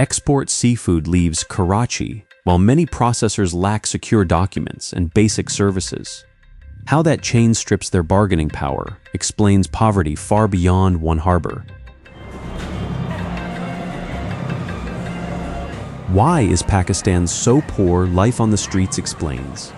Export seafood leaves Karachi, while many processors lack secure documents and basic services. How that chain strips their bargaining power explains poverty far beyond one harbor. Why is Pakistan so poor? Life on the streets explains.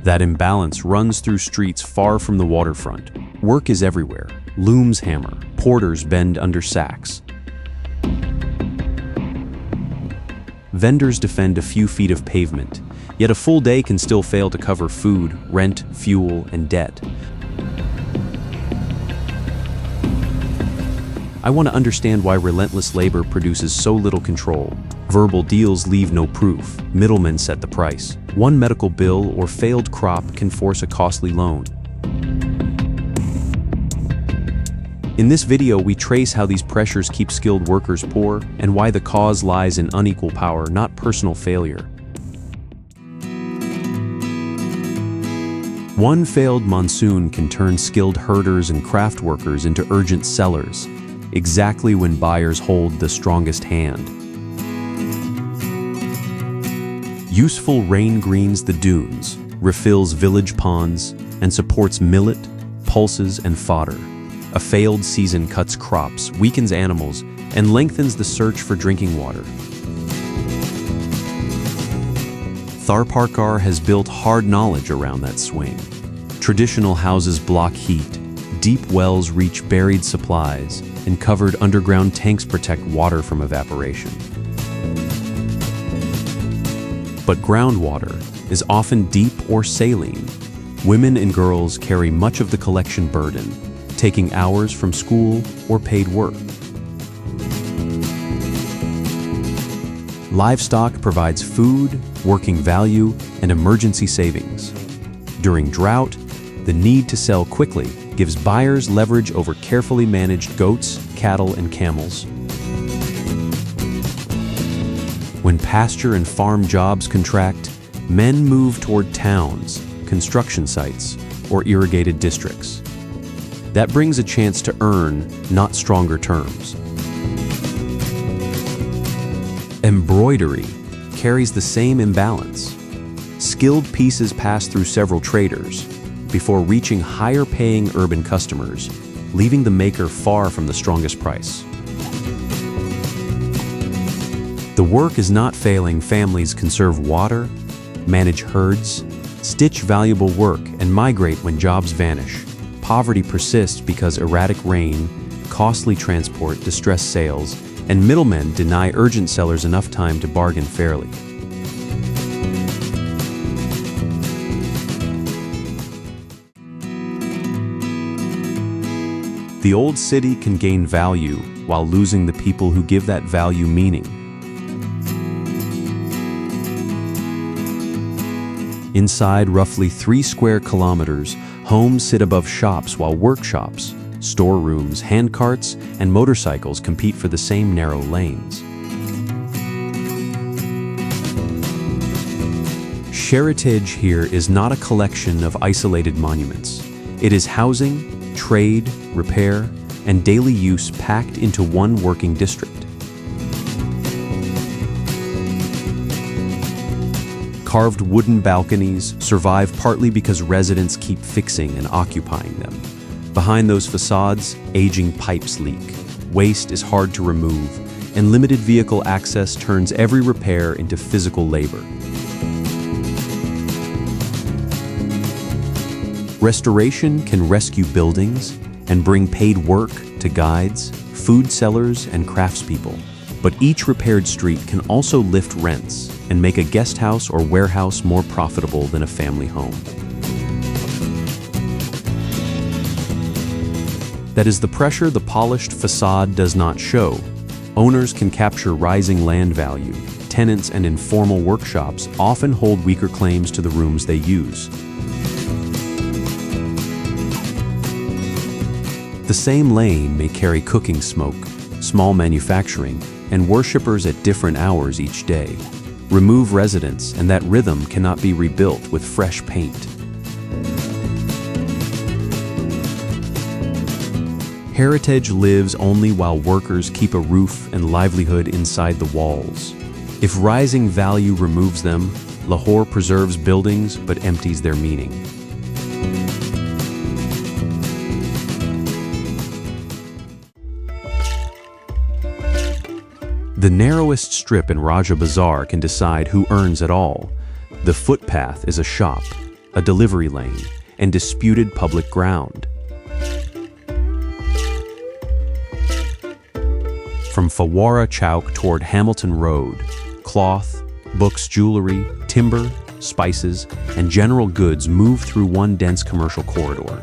That imbalance runs through streets far from the waterfront. Work is everywhere. Looms hammer, porters bend under sacks. Vendors defend a few feet of pavement, yet a full day can still fail to cover food, rent, fuel, and debt. I want to understand why relentless labor produces so little control. Verbal deals leave no proof. Middlemen set the price. One medical bill or failed crop can force a costly loan. In this video, we trace how these pressures keep skilled workers poor and why the cause lies in unequal power, not personal failure. One failed monsoon can turn skilled herders and craft workers into urgent sellers, exactly when buyers hold the strongest hand. Useful rain greens the dunes, refills village ponds, and supports millet, pulses, and fodder. A failed season cuts crops, weakens animals, and lengthens the search for drinking water. Tharparkar has built hard knowledge around that swing. Traditional houses block heat, deep wells reach buried supplies, and covered underground tanks protect water from evaporation. But groundwater is often deep or saline. Women and girls carry much of the collection burden, taking hours from school or paid work. Livestock provides food, working value, and emergency savings. During drought, the need to sell quickly gives buyers leverage over carefully managed goats, cattle, and camels. When pasture and farm jobs contract, men move toward towns, construction sites, or irrigated districts. That brings a chance to earn, not stronger terms. Embroidery carries the same imbalance. Skilled pieces pass through several traders before reaching higher-paying urban customers, leaving the maker far from the strongest price. The work is not failing. Families conserve water, manage herds, stitch valuable work, and migrate when jobs vanish. Poverty persists because erratic rain, costly transport distress sales, and middlemen deny urgent sellers enough time to bargain fairly. The old city can gain value while losing the people who give that value meaning. Inside roughly 3 square kilometers, homes sit above shops while workshops, storerooms, handcarts, and motorcycles compete for the same narrow lanes. Heritage here is not a collection of isolated monuments. It is housing, trade, repair, and daily use packed into one working district. Carved wooden balconies survive partly because residents keep fixing and occupying them. Behind those facades, aging pipes leak. Waste is hard to remove, and limited vehicle access turns every repair into physical labor. Restoration can rescue buildings and bring paid work to guides, food sellers, and craftspeople. But each repaired street can also lift rents and make a guest house or warehouse more profitable than a family home. That is the pressure the polished facade does not show. Owners can capture rising land value. Tenants and informal workshops often hold weaker claims to the rooms they use. The same lane may carry cooking smoke, small manufacturing, and worshippers at different hours each day. Remove residents, and that rhythm cannot be rebuilt with fresh paint. Heritage lives only while workers keep a roof and livelihood inside the walls. If rising value removes them, Lahore preserves buildings but empties their meaning. The narrowest strip in Raja Bazaar can decide who earns at all. The footpath is a shop, a delivery lane, and disputed public ground. From Fawara Chowk toward Hamilton Road, cloth, books, jewelry, timber, spices, and general goods move through one dense commercial corridor.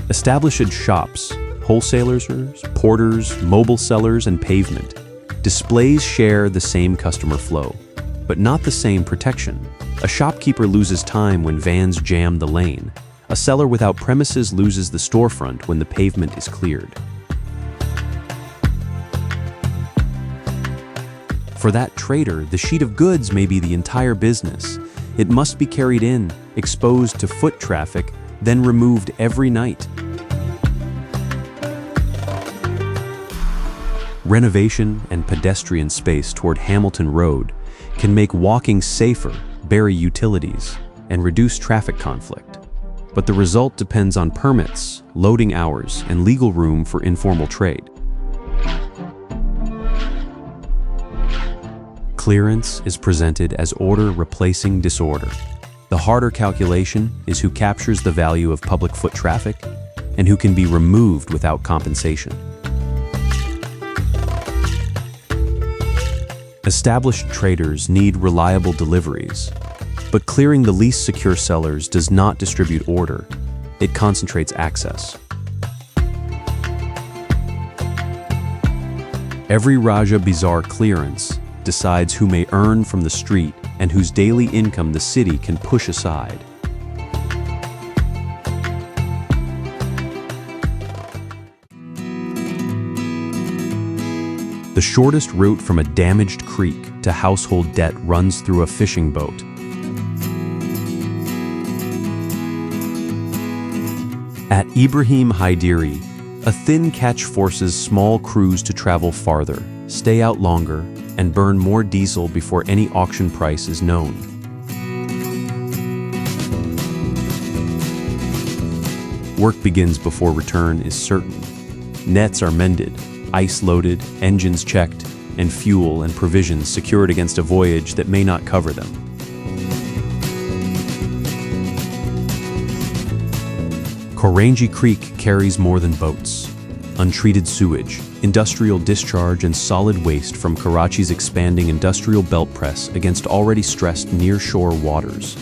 Established shops, wholesalers, porters, mobile sellers, and pavement. Displays share the same customer flow, but not the same protection. A shopkeeper loses time when vans jam the lane. A seller without premises loses the storefront when the pavement is cleared. For that trader, the sheet of goods may be the entire business. It must be carried in, exposed to foot traffic, then removed every night. Renovation and pedestrian space toward Hamilton Road can make walking safer, bury utilities, and reduce traffic conflict. But the result depends on permits, loading hours, and legal room for informal trade. Clearance is presented as order replacing disorder. The harder calculation is who captures the value of public foot traffic and who can be removed without compensation. Established traders need reliable deliveries, but clearing the least secure sellers does not distribute order, it concentrates access. Every Raja Bazaar clearance decides who may earn from the street and whose daily income the city can push aside. The shortest route from a damaged creek to household debt runs through a fishing boat. At Ibrahim Haidiri, a thin catch forces small crews to travel farther, stay out longer, and burn more diesel before any auction price is known. Work begins before return is certain. Nets are mended, ice loaded, engines checked, and fuel and provisions secured against a voyage that may not cover them. Korangi Creek carries more than boats. Untreated sewage, industrial discharge, and solid waste from Karachi's expanding industrial belt press against already stressed near-shore waters.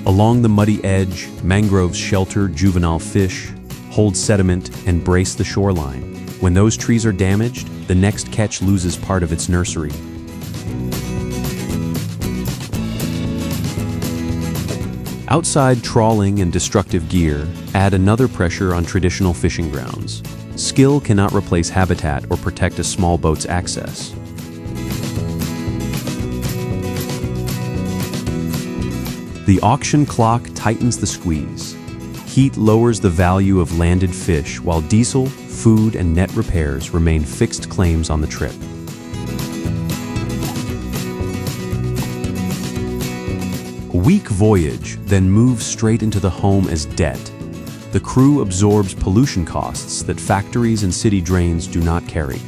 Along the muddy edge, mangroves shelter juvenile fish, hold sediment, and brace the shoreline. When those trees are damaged, the next catch loses part of its nursery. Outside trawling and destructive gear add another pressure on traditional fishing grounds. Skill cannot replace habitat or protect a small boat's access. The auction clock tightens the squeeze. Heat lowers the value of landed fish while diesel, food, and net repairs remain fixed claims on the trip. A weak voyage then moves straight into the home as debt. The crew absorbs pollution costs that factories and city drains do not carry.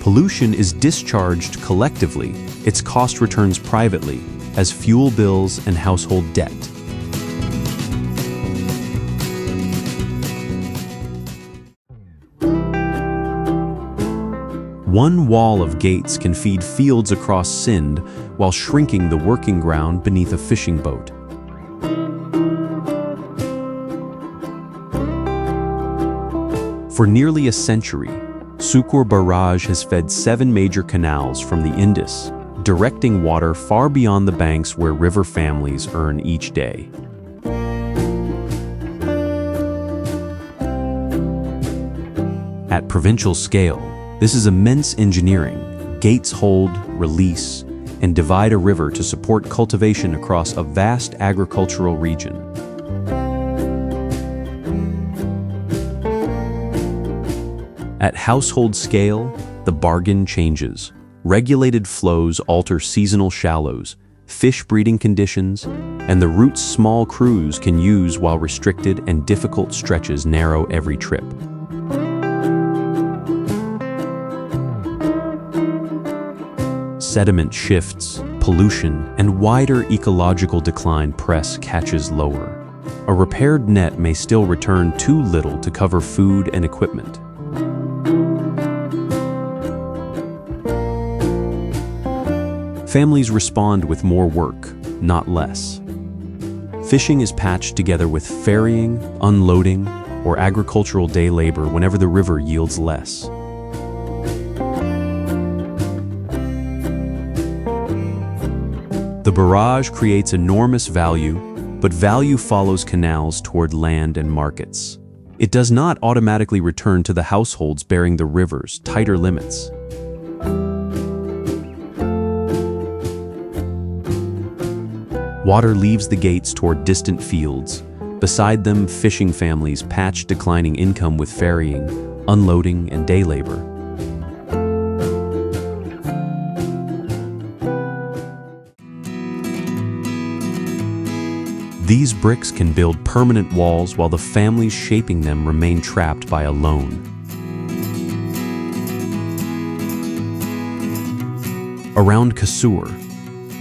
Pollution is discharged collectively, its cost returns privately, as fuel bills and household debt. One wall of gates can feed fields across Sindh while shrinking the working ground beneath a fishing boat. For nearly a century, Sukur Barrage has fed 7 major canals from the Indus, directing water far beyond the banks where river families earn each day. At provincial scale, This is immense engineering. Gates hold, release, and divide a river to support cultivation across a vast agricultural region. At household scale, the bargain changes. Regulated flows alter seasonal shallows, fish breeding conditions, and the routes small crews can use while restricted and difficult stretches narrow every trip. Sediment shifts, pollution, and wider ecological decline press catches lower. A repaired net may still return too little to cover food and equipment. Families respond with more work, not less. Fishing is patched together with ferrying, unloading, or agricultural day labor whenever the river yields less. The barrage creates enormous value, but value follows canals toward land and markets. It does not automatically return to the households bearing the river's tighter limits. Water leaves the gates toward distant fields. Beside them, fishing families patch declining income with ferrying, unloading, and day labor. These bricks can build permanent walls while the families shaping them remain trapped by a loan. Around Kasur,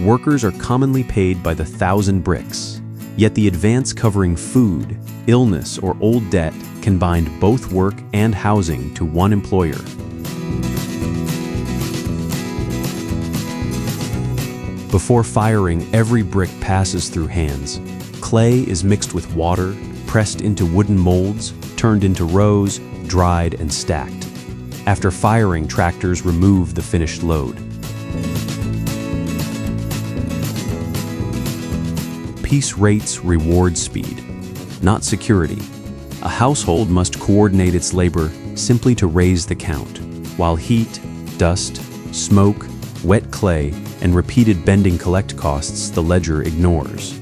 workers are commonly paid by the 1,000 bricks, yet the advance covering food, illness, or old debt can bind both work and housing to one employer. Before firing, every brick passes through hands. Clay is mixed with water, pressed into wooden molds, turned into rows, dried, and stacked. After firing, tractors remove the finished load. Piece rates reward speed, not security. A household must coordinate its labor simply to raise the count, while heat, dust, smoke, wet clay, and repeated bending collect costs the ledger ignores.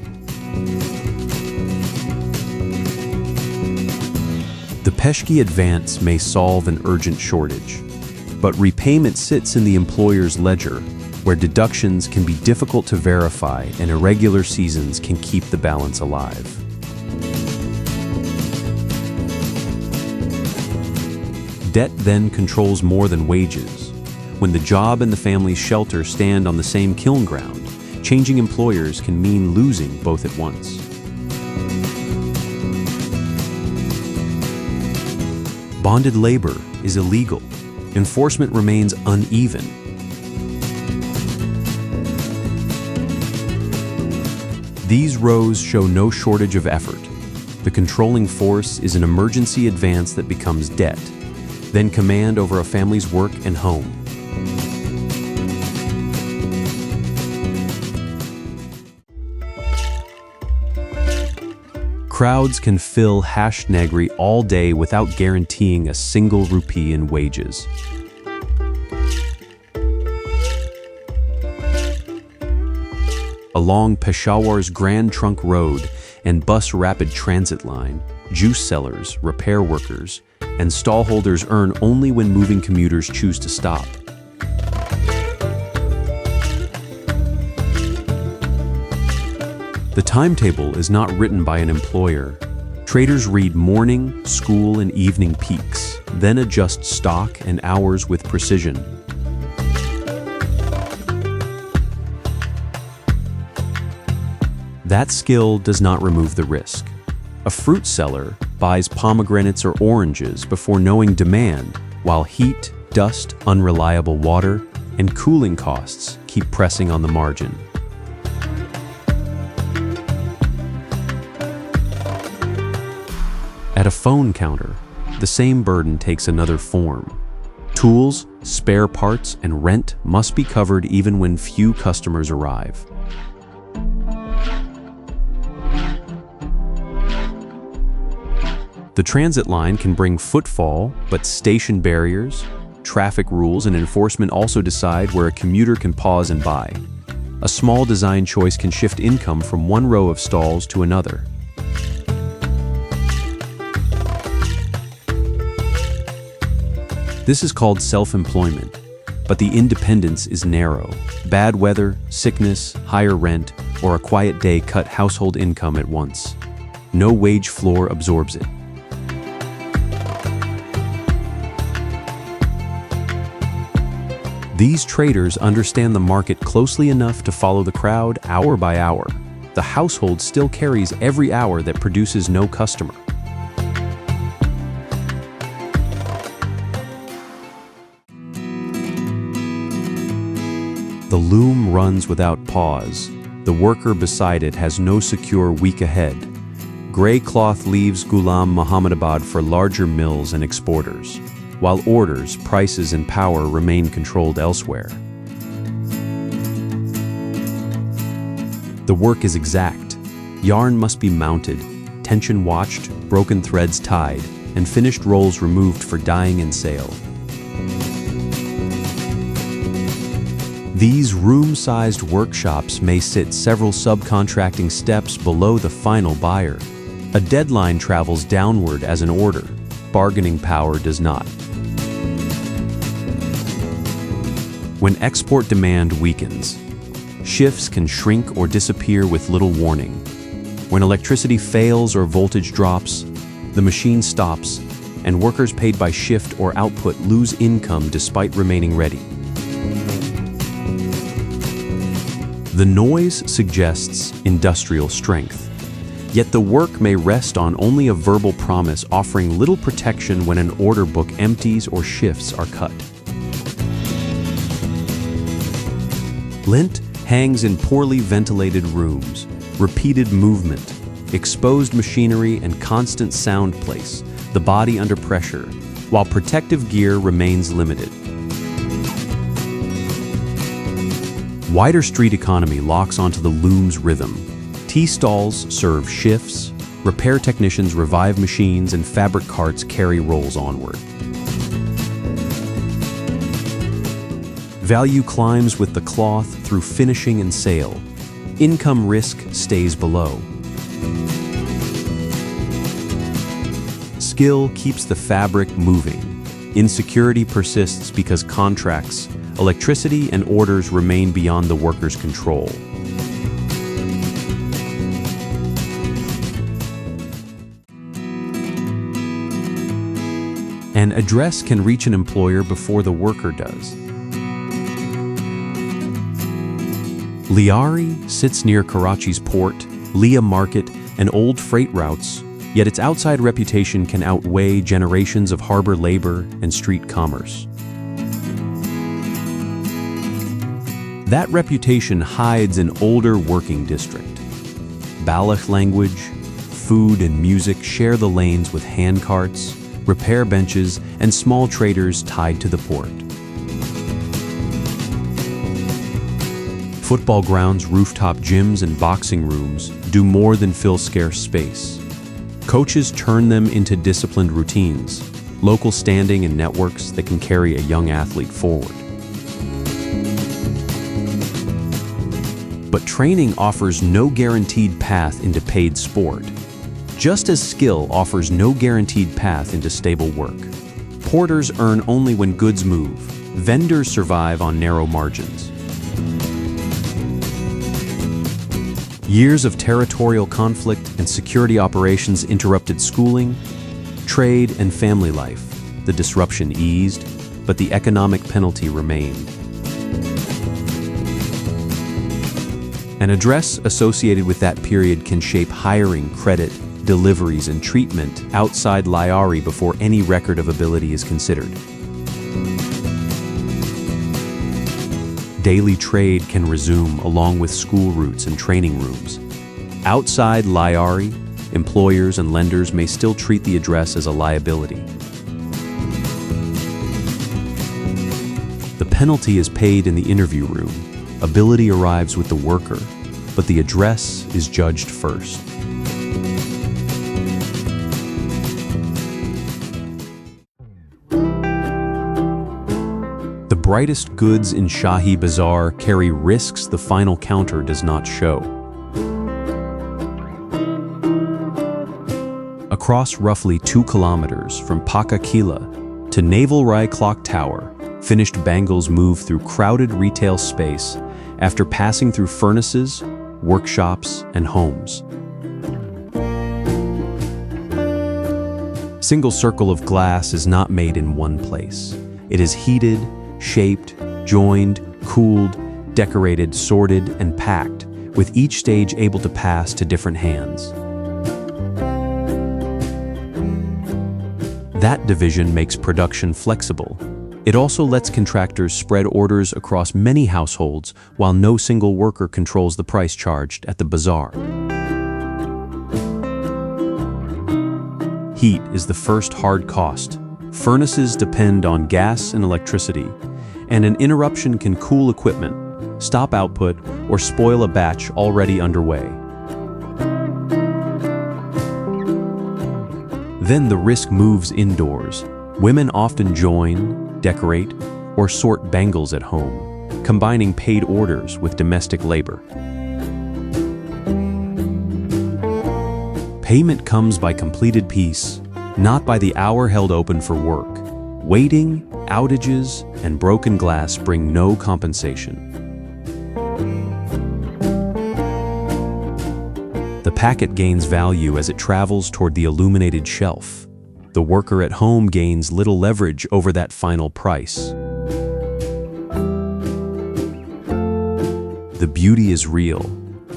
The Peshki advance may solve an urgent shortage, but repayment sits in the employer's ledger, where deductions can be difficult to verify and irregular seasons can keep the balance alive. Debt then controls more than wages. When the job and the family's shelter stand on the same kiln ground, changing employers can mean losing both at once. Bonded labor is illegal. Enforcement remains uneven. These rows show no shortage of effort. The controlling force is an emergency advance that becomes debt, then command over a family's work and home. Crowds can fill Hashtnagri all day without guaranteeing a single rupee in wages. Along Peshawar's Grand Trunk Road and bus rapid transit line, juice sellers, repair workers, and stallholders earn only when moving commuters choose to stop. The timetable is not written by an employer. Traders read morning, school, and evening peaks, then adjust stock and hours with precision. That skill does not remove the risk. A fruit seller buys pomegranates or oranges before knowing demand, while heat, dust, unreliable water, and cooling costs keep pressing on the margin. At a phone counter, the same burden takes another form. Tools, spare parts, and rent must be covered even when few customers arrive. The transit line can bring footfall, but station barriers, Traffic rules and enforcement also decide where a commuter can pause and buy. A small design choice can shift income from one row of stalls to another. This is called self-employment, but the independence is narrow. Bad weather, sickness, higher rent, or a quiet day cut household income at once. No wage floor absorbs it. These traders understand the market closely enough to follow the crowd hour by hour. The household still carries every hour that produces no customer. The loom runs without pause. The worker beside it has no secure week ahead. Gray cloth leaves Ghulam Mohammadabad for larger mills and exporters, while orders, prices, and power remain controlled elsewhere. The work is exact. Yarn must be mounted, tension watched, broken threads tied, and finished rolls removed for dyeing and sale. These room-sized workshops may sit several subcontracting steps below the final buyer. A deadline travels downward as an order. Bargaining power does not. When export demand weakens, shifts can shrink or disappear with little warning. When electricity fails or voltage drops, the machine stops, and workers paid by shift or output lose income despite remaining ready. The noise suggests industrial strength, yet the work may rest on only a verbal promise offering little protection when an order book empties or shifts are cut. Lint hangs in poorly ventilated rooms. Repeated movement, exposed machinery, and constant sound place the body under pressure, while protective gear remains limited. Wider street economy locks onto the loom's rhythm. Tea stalls serve shifts, repair technicians revive machines, and fabric carts carry rolls onward. Value climbs with the cloth through finishing and sale. Income risk stays below. Skill keeps the fabric moving. Insecurity persists because contracts, electricity, and orders remain beyond the worker's control. An address can reach an employer before the worker does. Liari sits near Karachi's port, Leah Market, and old freight routes, yet its outside reputation can outweigh generations of harbor labor and street commerce. That reputation hides an older working district. Baloch language, food, and music share the lanes with hand carts, repair benches, and small traders tied to the port. Football grounds, rooftop gyms, and boxing rooms do more than fill scarce space. Coaches turn them into disciplined routines, local standing and networks that can carry a young athlete forward. But training offers no guaranteed path into paid sport, just as skill offers no guaranteed path into stable work. Porters earn only when goods move. Vendors survive on narrow margins. Years of territorial conflict and security operations interrupted schooling, trade, and family life. The disruption eased, but the economic penalty remained. An address associated with that period can shape hiring, credit, deliveries, and treatment outside Liari before any record of ability is considered. Daily trade can resume along with school routes and training rooms. Outside Liari, employers and lenders may still treat the address as a liability. The penalty is paid in the interview room. Ability arrives with the worker, but the address is judged first. brightest goods in Shahi Bazaar carry risks the final counter does not show. Across roughly 2 kilometers from Paka Kila to Naval Rai Clock Tower, finished bangles move through crowded retail space after passing through furnaces, workshops, and homes. Single circle of glass is not made in one place. It is heated, shaped, joined, cooled, decorated, sorted, and packed, with each stage able to pass to different hands. That division makes production flexible. It also lets contractors spread orders across many households while no single worker controls the price charged at the bazaar. Heat is the first hard cost. Furnaces depend on gas and electricity, and an interruption can cool equipment, stop output, or spoil a batch already underway. Then the risk moves indoors. Women often join, decorate, or sort bangles at home, combining paid orders with domestic labor. Payment comes by completed piece, not by the hour held open for work. Waiting, outages, and broken glass bring no compensation. The packet gains value as it travels toward the illuminated shelf. The worker at home gains little leverage over that final price. The beauty is real,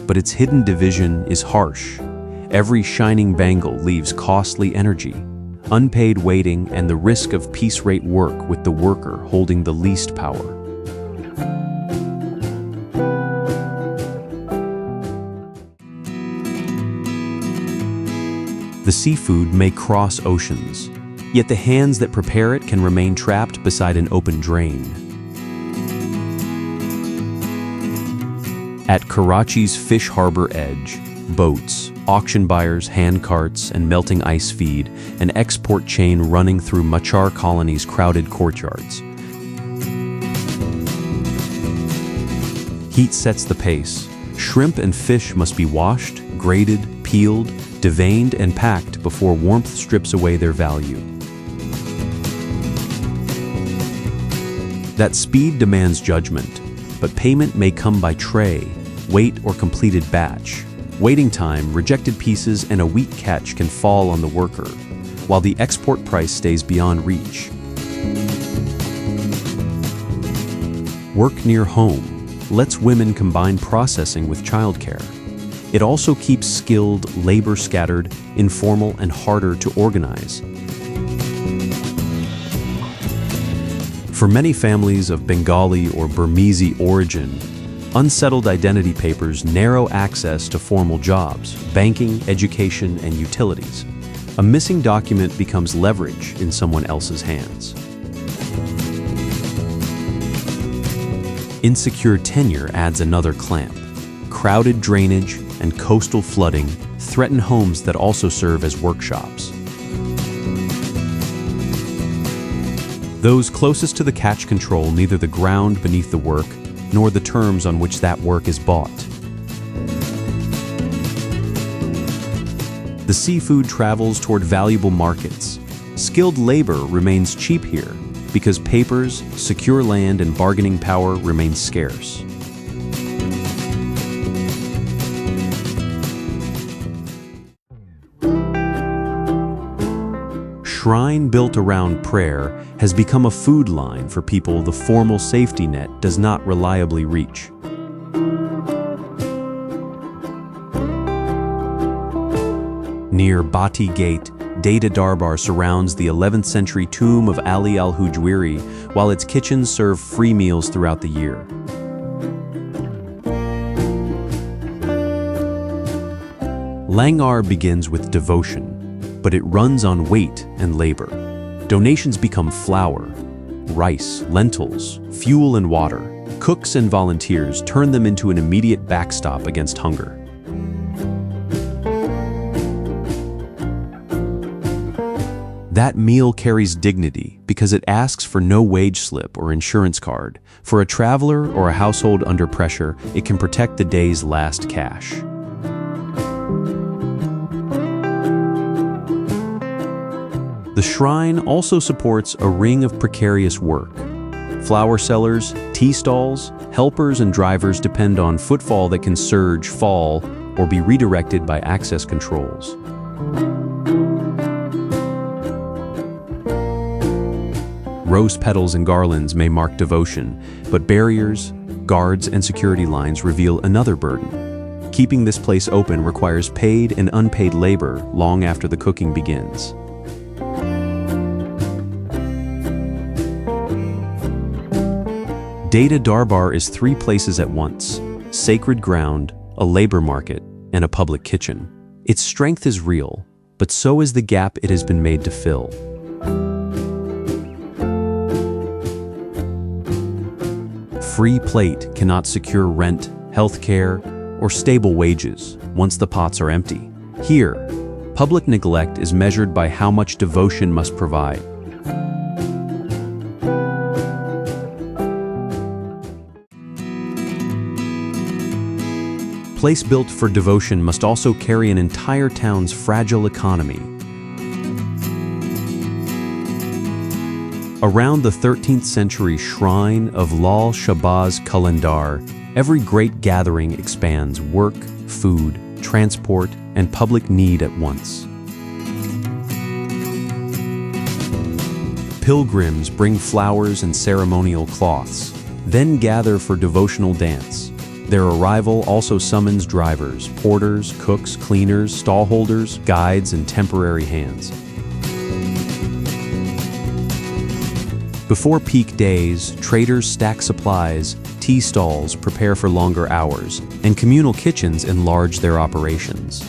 but its hidden division is harsh. Every shining bangle leaves costly energy, unpaid waiting, and the risk of piece rate work with the worker holding the least power. The seafood may cross oceans, yet the hands that prepare it can remain trapped beside an open drain. At Karachi's fish harbor edge, boats, auction buyers, hand carts, and melting ice feed an export chain running through Machar colony's crowded courtyards. Heat sets the pace. Shrimp and fish must be washed, graded, peeled, deveined, and packed before warmth strips away their value. That speed demands judgment, but payment may come by tray, weight, or completed batch. Waiting time, rejected pieces, and a weak catch can fall on the worker, while the export price stays beyond reach. Work near home lets women combine processing with childcare. It also keeps skilled labor scattered, informal, and harder to organize. For many families of Bengali or Burmese origin, unsettled identity papers narrow access to formal jobs, banking, education, and utilities. A missing document becomes leverage in someone else's hands. Insecure tenure adds another clamp. Crowded drainage and coastal flooding threaten homes that also serve as workshops. Those closest to the catch control neither the ground beneath the work nor the terms on which that work is bought. The seafood travels toward valuable markets. Skilled labor remains cheap here because papers, secure land, and bargaining power remain scarce. Shrine built around prayer has become a food line for people the formal safety net does not reliably reach. Near Bati Gate, Data Darbar surrounds the 11th century tomb of Ali al-Hujwiri, while its kitchens serve free meals throughout the year. Langar begins with devotion, but it runs on weight and labor. Donations become flour, rice, lentils, fuel, and water. Cooks and volunteers turn them into an immediate backstop against hunger. That meal carries dignity because it asks for no wage slip or insurance card. For a traveler or a household under pressure, it can protect the day's last cash. The shrine also supports a ring of precarious work. Flower sellers, tea stalls, helpers and drivers depend on footfall that can surge, fall, or be redirected by access controls. Rose petals and garlands may mark devotion, but barriers, guards, and security lines reveal another burden. Keeping this place open requires paid and unpaid labor long after the cooking begins. Data Darbar is 3 places at once: sacred ground, a labor market, and a public kitchen. Its strength is real, but so is the gap it has been made to fill. Free plate cannot secure rent, healthcare, or stable wages once the pots are empty. Here, public neglect is measured by how much devotion must provide. Place built for devotion must also carry an entire town's fragile economy. Around the 13th century shrine of Lal Shahbaz Qalandar, every great gathering expands work, food, transport, and public need at once. Pilgrims bring flowers and ceremonial cloths, then gather for devotional dance. Their arrival also summons drivers, porters, cooks, cleaners, stallholders, guides, and temporary hands. Before peak days, traders stack supplies, tea stalls prepare for longer hours, and communal kitchens enlarge their operations.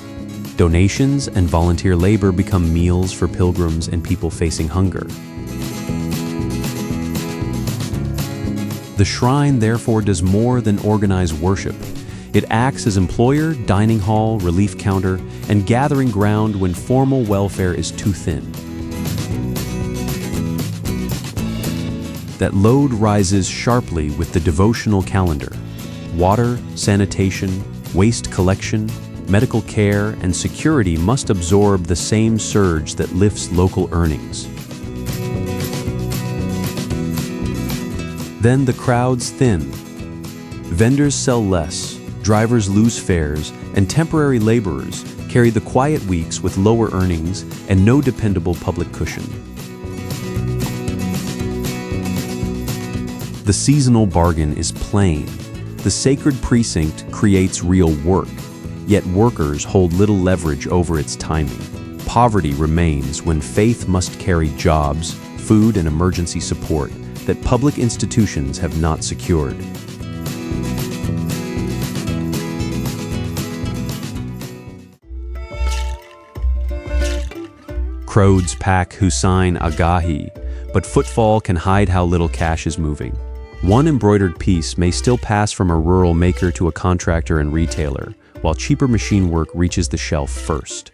Donations and volunteer labor become meals for pilgrims and people facing hunger. The shrine therefore does more than organize worship. It acts as employer, dining hall, relief counter, and gathering ground when formal welfare is too thin. That load rises sharply with the devotional calendar. Water, sanitation, waste collection, medical care, and security must absorb the same surge that lifts local earnings. Then the crowds thin. Vendors sell less, drivers lose fares, and temporary laborers carry the quiet weeks with lower earnings and no dependable public cushion. The seasonal bargain is plain. The sacred precinct creates real work, yet workers hold little leverage over its timing. Poverty remains when faith must carry jobs, food, and emergency support that public institutions have not secured. Crowds pack Hussain Agahi, but footfall can hide how little cash is moving. One embroidered piece may still pass from a rural maker to a contractor and retailer, while cheaper machine work reaches the shelf first.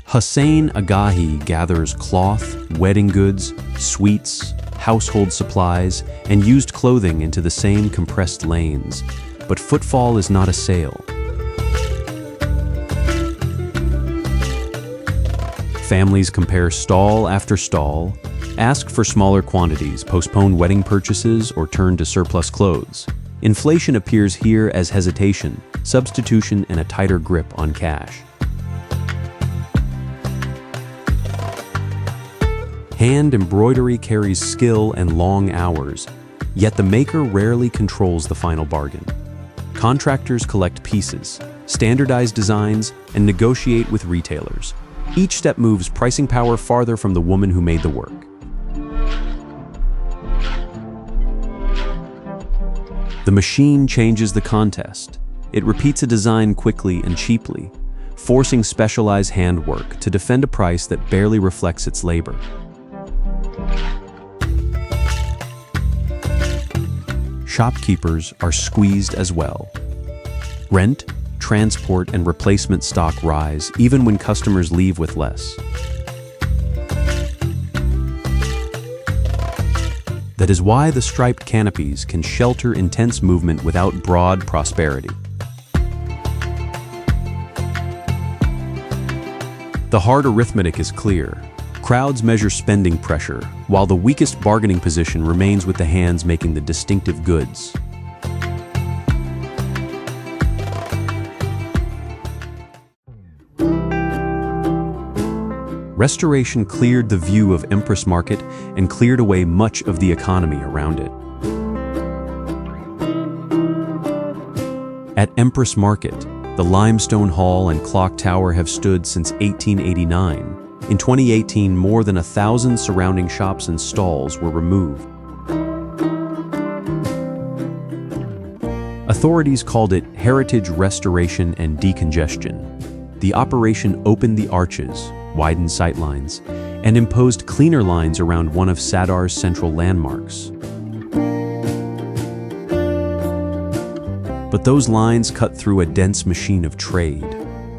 Hussain Agahi gathers cloth, wedding goods, sweets, household supplies, and used clothing into the same compressed lanes, but footfall is not a sale. Families compare stall after stall, ask for smaller quantities, postpone wedding purchases, or turn to surplus clothes. Inflation appears here as hesitation, substitution, and a tighter grip on cash. Hand embroidery carries skill and long hours, yet the maker rarely controls the final bargain. Contractors collect pieces, standardize designs, and negotiate with retailers. Each step moves pricing power farther from the woman who made the work. The machine changes the contest. It repeats a design quickly and cheaply, forcing specialized handwork to defend a price that barely reflects its labor. Shopkeepers are squeezed as well. Rent, transport, and replacement stock rise even when customers leave with less. That is why the striped canopies can shelter intense movement without broad prosperity. The hard arithmetic is clear. Crowds measure spending pressure, while the weakest bargaining position remains with the hands making the distinctive goods. Restoration cleared the view of Empress Market and cleared away much of the economy around it. At Empress Market, the limestone hall and clock tower have stood since 1889. In 2018, more than 1,000 surrounding shops and stalls were removed. Authorities called it heritage restoration and decongestion. The operation opened the arches, widened sightlines, and imposed cleaner lines around one of Sadar's central landmarks. But those lines cut through a dense machine of trade.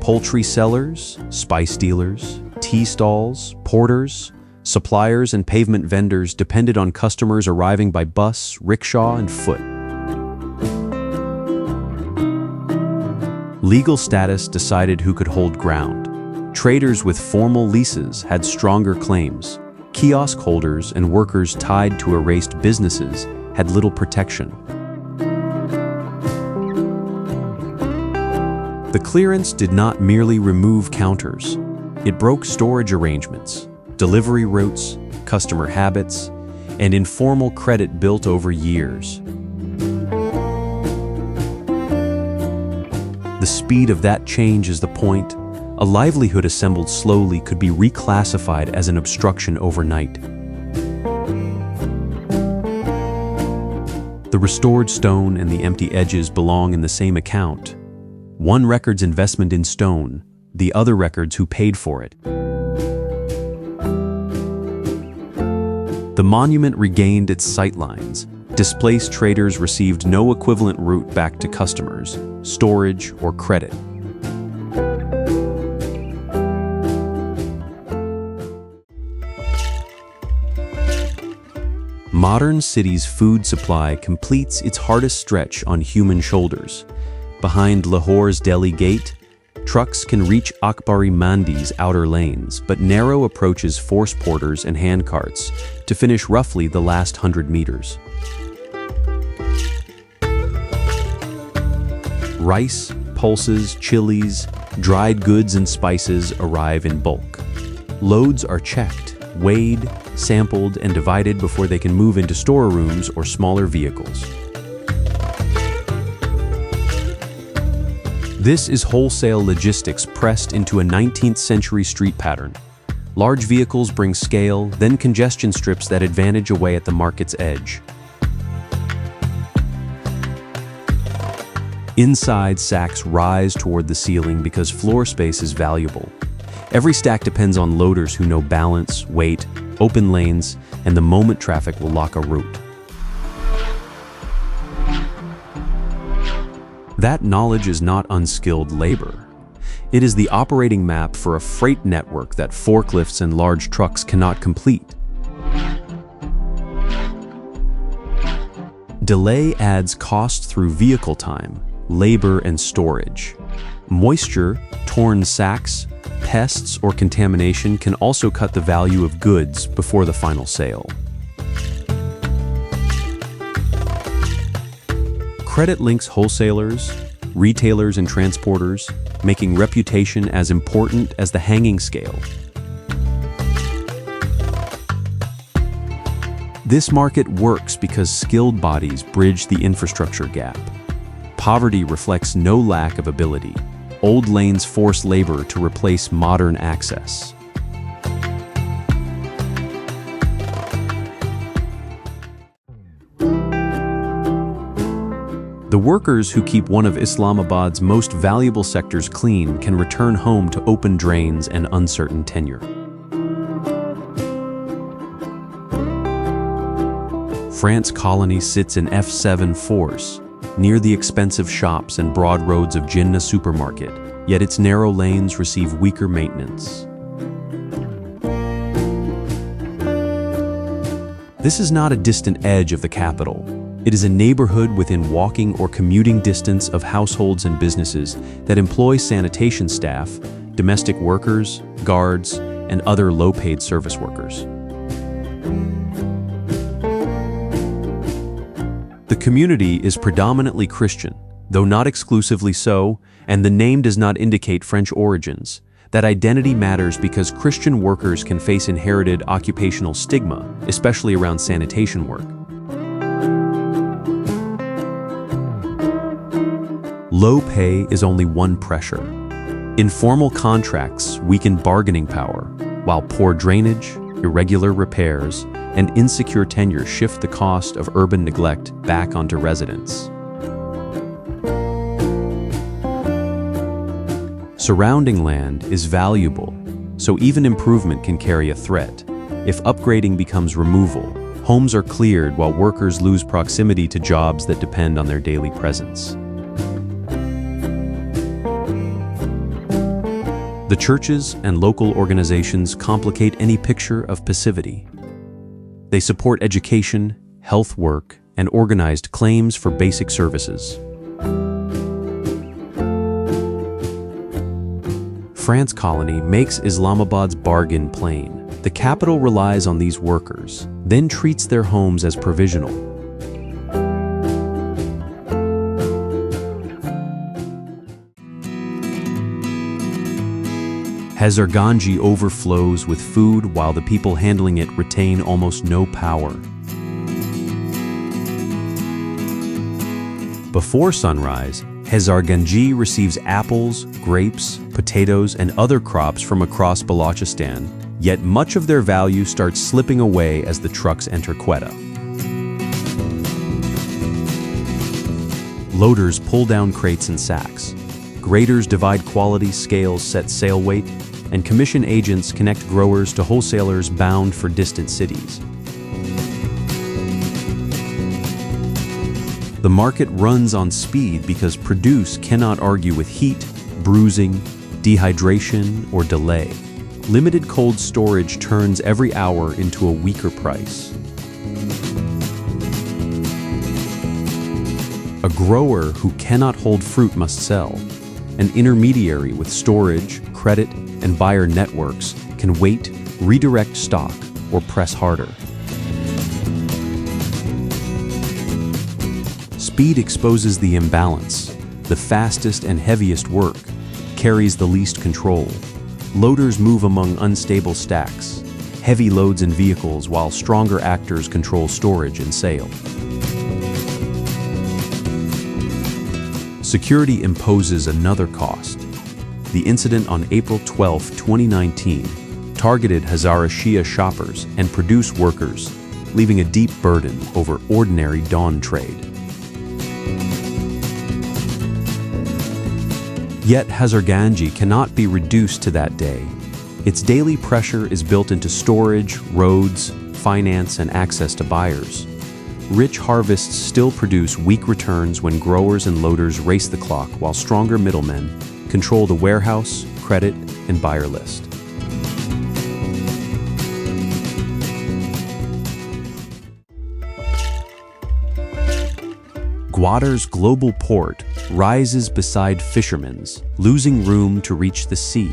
Poultry sellers, spice dealers, tea stalls, porters, suppliers, and pavement vendors depended on customers arriving by bus, rickshaw, and foot. Legal status decided who could hold ground. Traders with formal leases had stronger claims. Kiosk holders and workers tied to erased businesses had little protection. The clearance did not merely remove counters. It broke storage arrangements, delivery routes, customer habits, and informal credit built over years. The speed of that change is the point. A livelihood assembled slowly could be reclassified as an obstruction overnight. The restored stone and the empty edges belong in the same account. One records investment in stone, the other records who paid for it. The monument regained its sightlines. Displaced traders received no equivalent route back to customers, storage, or credit. Modern city's food supply completes its hardest stretch on human shoulders. Behind Lahore's Delhi gate, trucks can reach Akbari Mandi's outer lanes, but narrow approaches force porters and handcarts to finish roughly the last 100 meters. Rice, pulses, chilies, dried goods and spices arrive in bulk. Loads are checked, weighed, sampled, and divided before they can move into storerooms or smaller vehicles. This is wholesale logistics pressed into a 19th century street pattern. Large vehicles bring scale, then congestion strips that advantage away at the market's edge. Inside, sacks rise toward the ceiling because floor space is valuable. Every stack depends on loaders who know balance, weight, open lanes, and the moment traffic will lock a route. That knowledge is not unskilled labor. It is the operating map for a freight network that forklifts and large trucks cannot complete. Delay adds cost through vehicle time, labor, and storage. Moisture, torn sacks, pests, or contamination can also cut the value of goods before the final sale. Credit links wholesalers, retailers, and transporters, making reputation as important as the hanging scale. This market works because skilled bodies bridge the infrastructure gap. Poverty reflects no lack of ability. Old lanes force labor to replace modern access. The workers who keep one of Islamabad's most valuable sectors clean can return home to open drains and uncertain tenure. France colony sits in F7 force. near the expensive shops and broad roads of Jinnah supermarket, yet its narrow lanes receive weaker maintenance. This is not a distant edge of the capital. It is a neighborhood within walking or commuting distance of households and businesses that employ sanitation staff, domestic workers, guards, and other low-paid service workers. The community is predominantly Christian, though not exclusively so, and the name does not indicate French origins. That identity matters because Christian workers can face inherited occupational stigma, especially around sanitation work. Low pay is only one pressure. Informal contracts weaken bargaining power, while poor drainage, irregular repairs, and insecure tenure shift the cost of urban neglect back onto residents. Surrounding land is valuable, so even improvement can carry a threat. If upgrading becomes removal, homes are cleared while workers lose proximity to jobs that depend on their daily presence. The churches and local organizations complicate any picture of passivity. They support education, health work, and organized claims for basic services. France colony makes Islamabad's bargain plain. The capital relies on these workers, then treats their homes as provisional. Hazarganji overflows with food while the people handling it retain almost no power. Before sunrise, Hazarganji receives apples, grapes, potatoes, and other crops from across Balochistan, yet much of their value starts slipping away as the trucks enter Quetta. Loaders pull down crates and sacks. Graders divide quality, scales set sale weight, and commission agents connect growers to wholesalers bound for distant cities. The market runs on speed because produce cannot argue with heat, bruising, dehydration, or delay. Limited cold storage turns every hour into a weaker price. A grower who cannot hold fruit must sell. An intermediary with storage, credit, and buyer networks can wait, redirect stock, or press harder. Speed exposes the imbalance. The fastest and heaviest work carries the least control. Loaders move among unstable stacks, heavy loads in vehicles, while stronger actors control storage and sale. Security imposes another cost. The incident on April 12, 2019, targeted Hazara Shia shoppers and produce workers, leaving a deep burden over ordinary dawn trade. Yet Hazarganji cannot be reduced to that day. Its daily pressure is built into storage, roads, finance, and access to buyers. Rich harvests still produce weak returns when growers and loaders race the clock, while stronger middlemen control the warehouse, credit, and buyer list. Gwadar's global port rises beside fishermen's, losing room to reach the sea.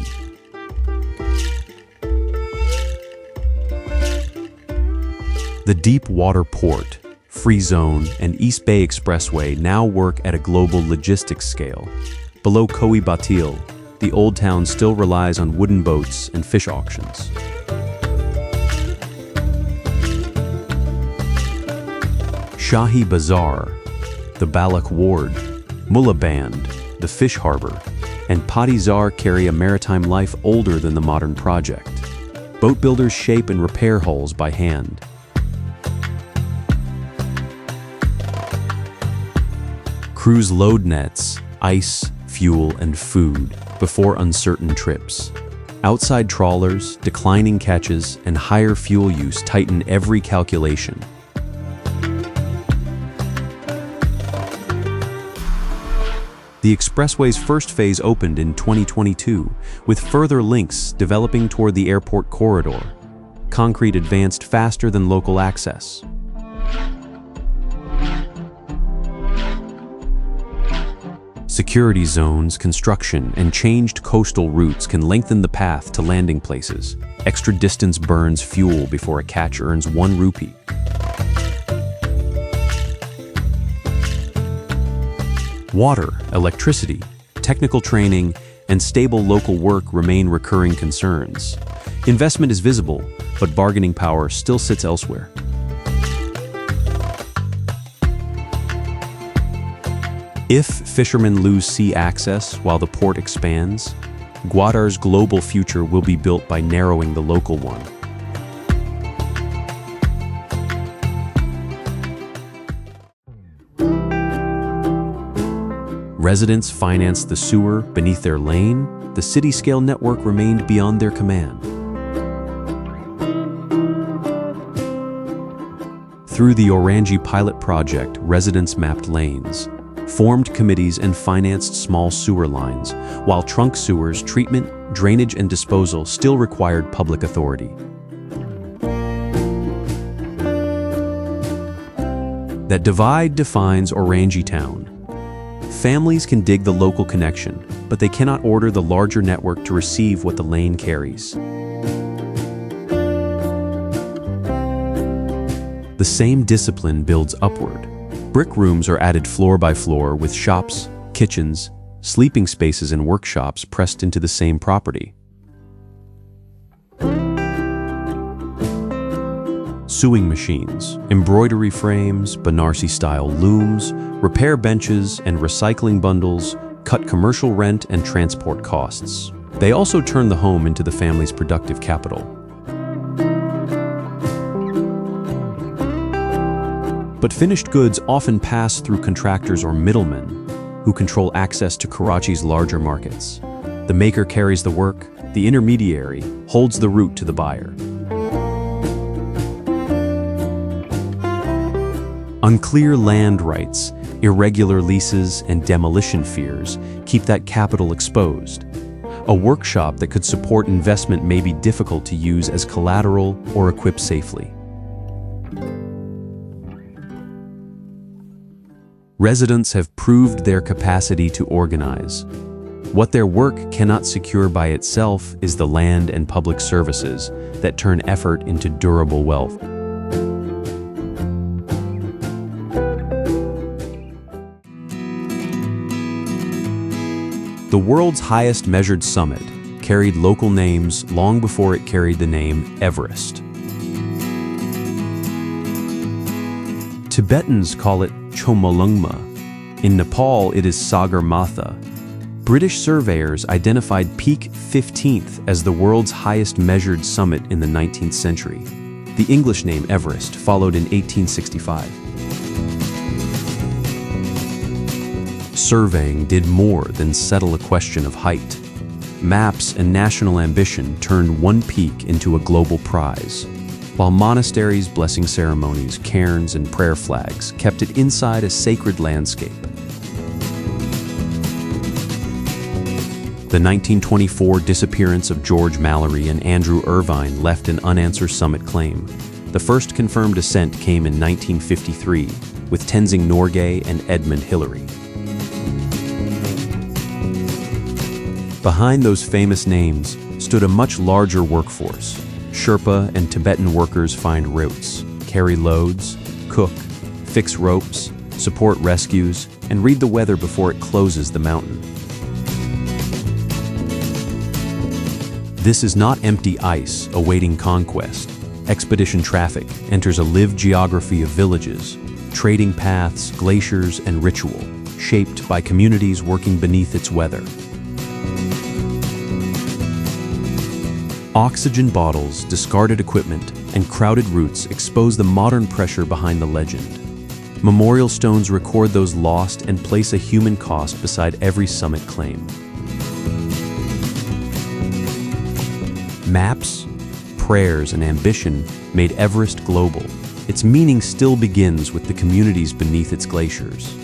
The deep water port, Free Zone, and East Bay Expressway now work at a global logistics scale. Below Koi Batil, the old town still relies on wooden boats and fish auctions. Shahi Bazaar, the Balak Ward, Mullah Band, the Fish Harbor, and Patizar carry a maritime life older than the modern project. Boat builders shape and repair hulls by hand. Crews load nets, ice, fuel, and food before uncertain trips. Outside trawlers, declining catches, and higher fuel use tighten every calculation. The expressway's first phase opened in 2022, with further links developing toward the airport corridor. Concrete advanced faster than local access. Security zones, construction, and changed coastal routes can lengthen the path to landing places. Extra distance burns fuel before a catch earns 1 rupee. Water, electricity, technical training, and stable local work remain recurring concerns. Investment is visible, but bargaining power still sits elsewhere. If fishermen lose sea access while the port expands, Gwadar's global future will be built by narrowing the local one. Residents financed the sewer beneath their lane, the city-scale network remained beyond their command. Through the Orangi pilot project, residents mapped lanes, formed committees and financed small sewer lines, while trunk sewers, treatment, drainage and disposal still required public authority. That divide defines Orangi town. Families can dig the local connection, but they cannot order the larger network to receive what the lane carries. The same discipline builds upward. Brick rooms are added floor by floor with shops, kitchens, sleeping spaces and workshops pressed into the same property. Sewing machines, embroidery frames, Banarsi-style looms, repair benches, and recycling bundles cut commercial rent and transport costs. They also turn the home into the family's productive capital. But finished goods often pass through contractors or middlemen who control access to Karachi's larger markets. The maker carries the work, the intermediary holds the route to the buyer. Unclear land rights, irregular leases, and demolition fears keep that capital exposed. A workshop that could support investment may be difficult to use as collateral or equip safely. Residents have proved their capacity to organize. What their work cannot secure by itself is the land and public services that turn effort into durable wealth. The world's highest measured summit carried local names long before it carried the name Everest. Tibetans call it Chomolungma. In Nepal, it is Sagarmatha. British surveyors identified Peak 15th as the world's highest measured summit in the 19th century. The English name Everest followed in 1865. Surveying did more than settle a question of height. Maps and national ambition turned one peak into a global prize, while monasteries, blessing ceremonies, cairns, and prayer flags kept it inside a sacred landscape. The 1924 disappearance of George Mallory and Andrew Irvine left an unanswered summit claim. The first confirmed ascent came in 1953 with Tenzing Norgay and Edmund Hillary. Behind those famous names stood a much larger workforce. Sherpa and Tibetan workers find routes, carry loads, cook, fix ropes, support rescues, and read the weather before it closes the mountain. This is not empty ice awaiting conquest. Expedition traffic enters a lived geography of villages, trading paths, glaciers, and ritual, shaped by communities working beneath its weather. Oxygen bottles, discarded equipment, and crowded routes expose the modern pressure behind the legend. Memorial stones record those lost and place a human cost beside every summit claim. Maps, prayers, and ambition made Everest global. Its meaning still begins with the communities beneath its glaciers.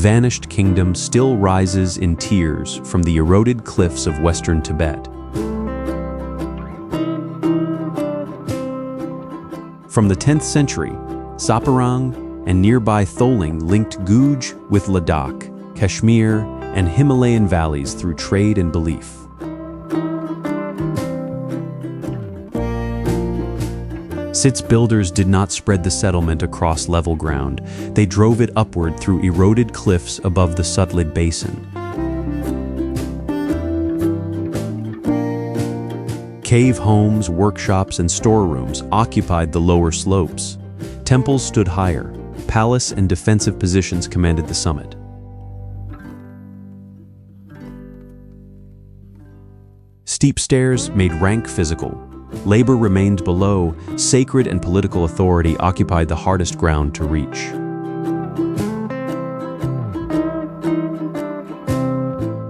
vanished kingdom still rises in tears from the eroded cliffs of western Tibet. From the 10th century, Saparang and nearby Tholing linked Guj with Ladakh, Kashmir, and Himalayan valleys through trade and belief. Sit's builders did not spread the settlement across level ground. They drove it upward through eroded cliffs above the Sutlej basin. Cave homes, workshops, and storerooms occupied the lower slopes. Temples stood higher. Palace and defensive positions commanded the summit. Steep stairs made rank physical. Labor remained below. Sacred and political authority occupied the hardest ground to reach.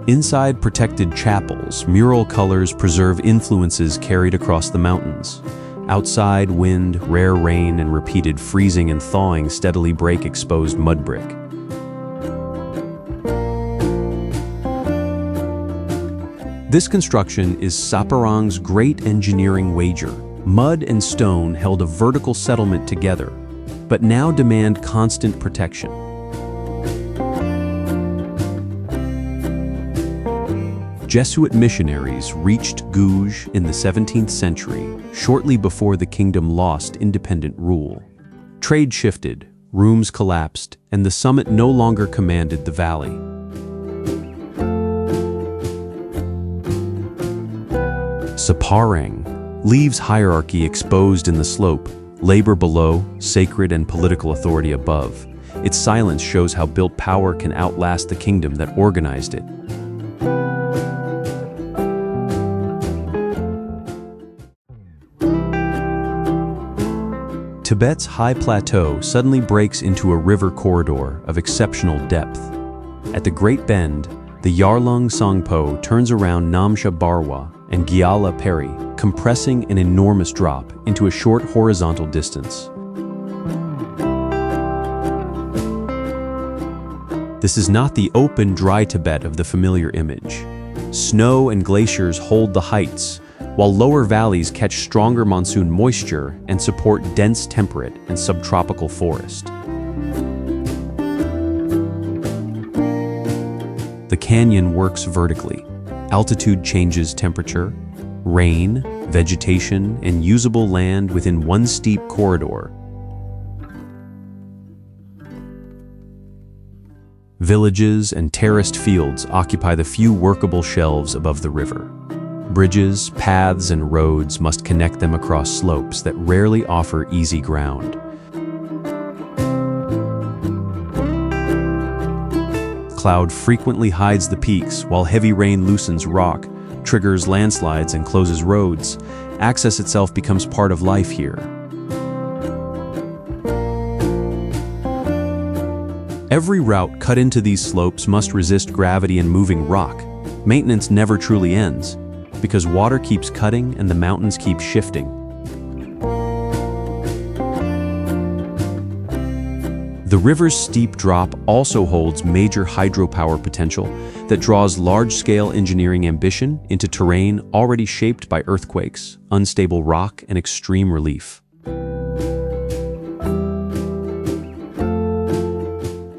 Inside protected chapels, mural colors preserve influences carried across the mountains. Outside, wind, rare rain, and repeated freezing and thawing steadily break exposed mud brick. This construction is Saparang's great engineering wager. Mud and stone held a vertical settlement together, but now demand constant protection. Jesuit missionaries reached Guj in the 17th century, shortly before the kingdom lost independent rule. Trade shifted, rooms collapsed, and the summit no longer commanded the valley. Saparang leaves hierarchy exposed in the slope, labor below, sacred and political authority above. Its silence shows how built power can outlast the kingdom that organized it. Tibet's high plateau suddenly breaks into a river corridor of exceptional depth. At the Great Bend, the Yarlung Sangpo turns around Namcha Barwa and Gyala Peri, compressing an enormous drop into a short horizontal distance. This is not the open, dry Tibet of the familiar image. Snow and glaciers hold the heights, while lower valleys catch stronger monsoon moisture and support dense temperate and subtropical forest. The canyon works vertically. Altitude changes temperature, rain, vegetation, and usable land within one steep corridor. Villages and terraced fields occupy the few workable shelves above the river. Bridges, paths, and roads must connect them across slopes that rarely offer easy ground. Cloud frequently hides the peaks, while heavy rain loosens rock, triggers landslides, and closes roads. Access itself becomes part of life here. Every route cut into these slopes must resist gravity and moving rock. Maintenance never truly ends, because water keeps cutting and the mountains keep shifting. The river's steep drop also holds major hydropower potential that draws large-scale engineering ambition into terrain already shaped by earthquakes, unstable rock, and extreme relief.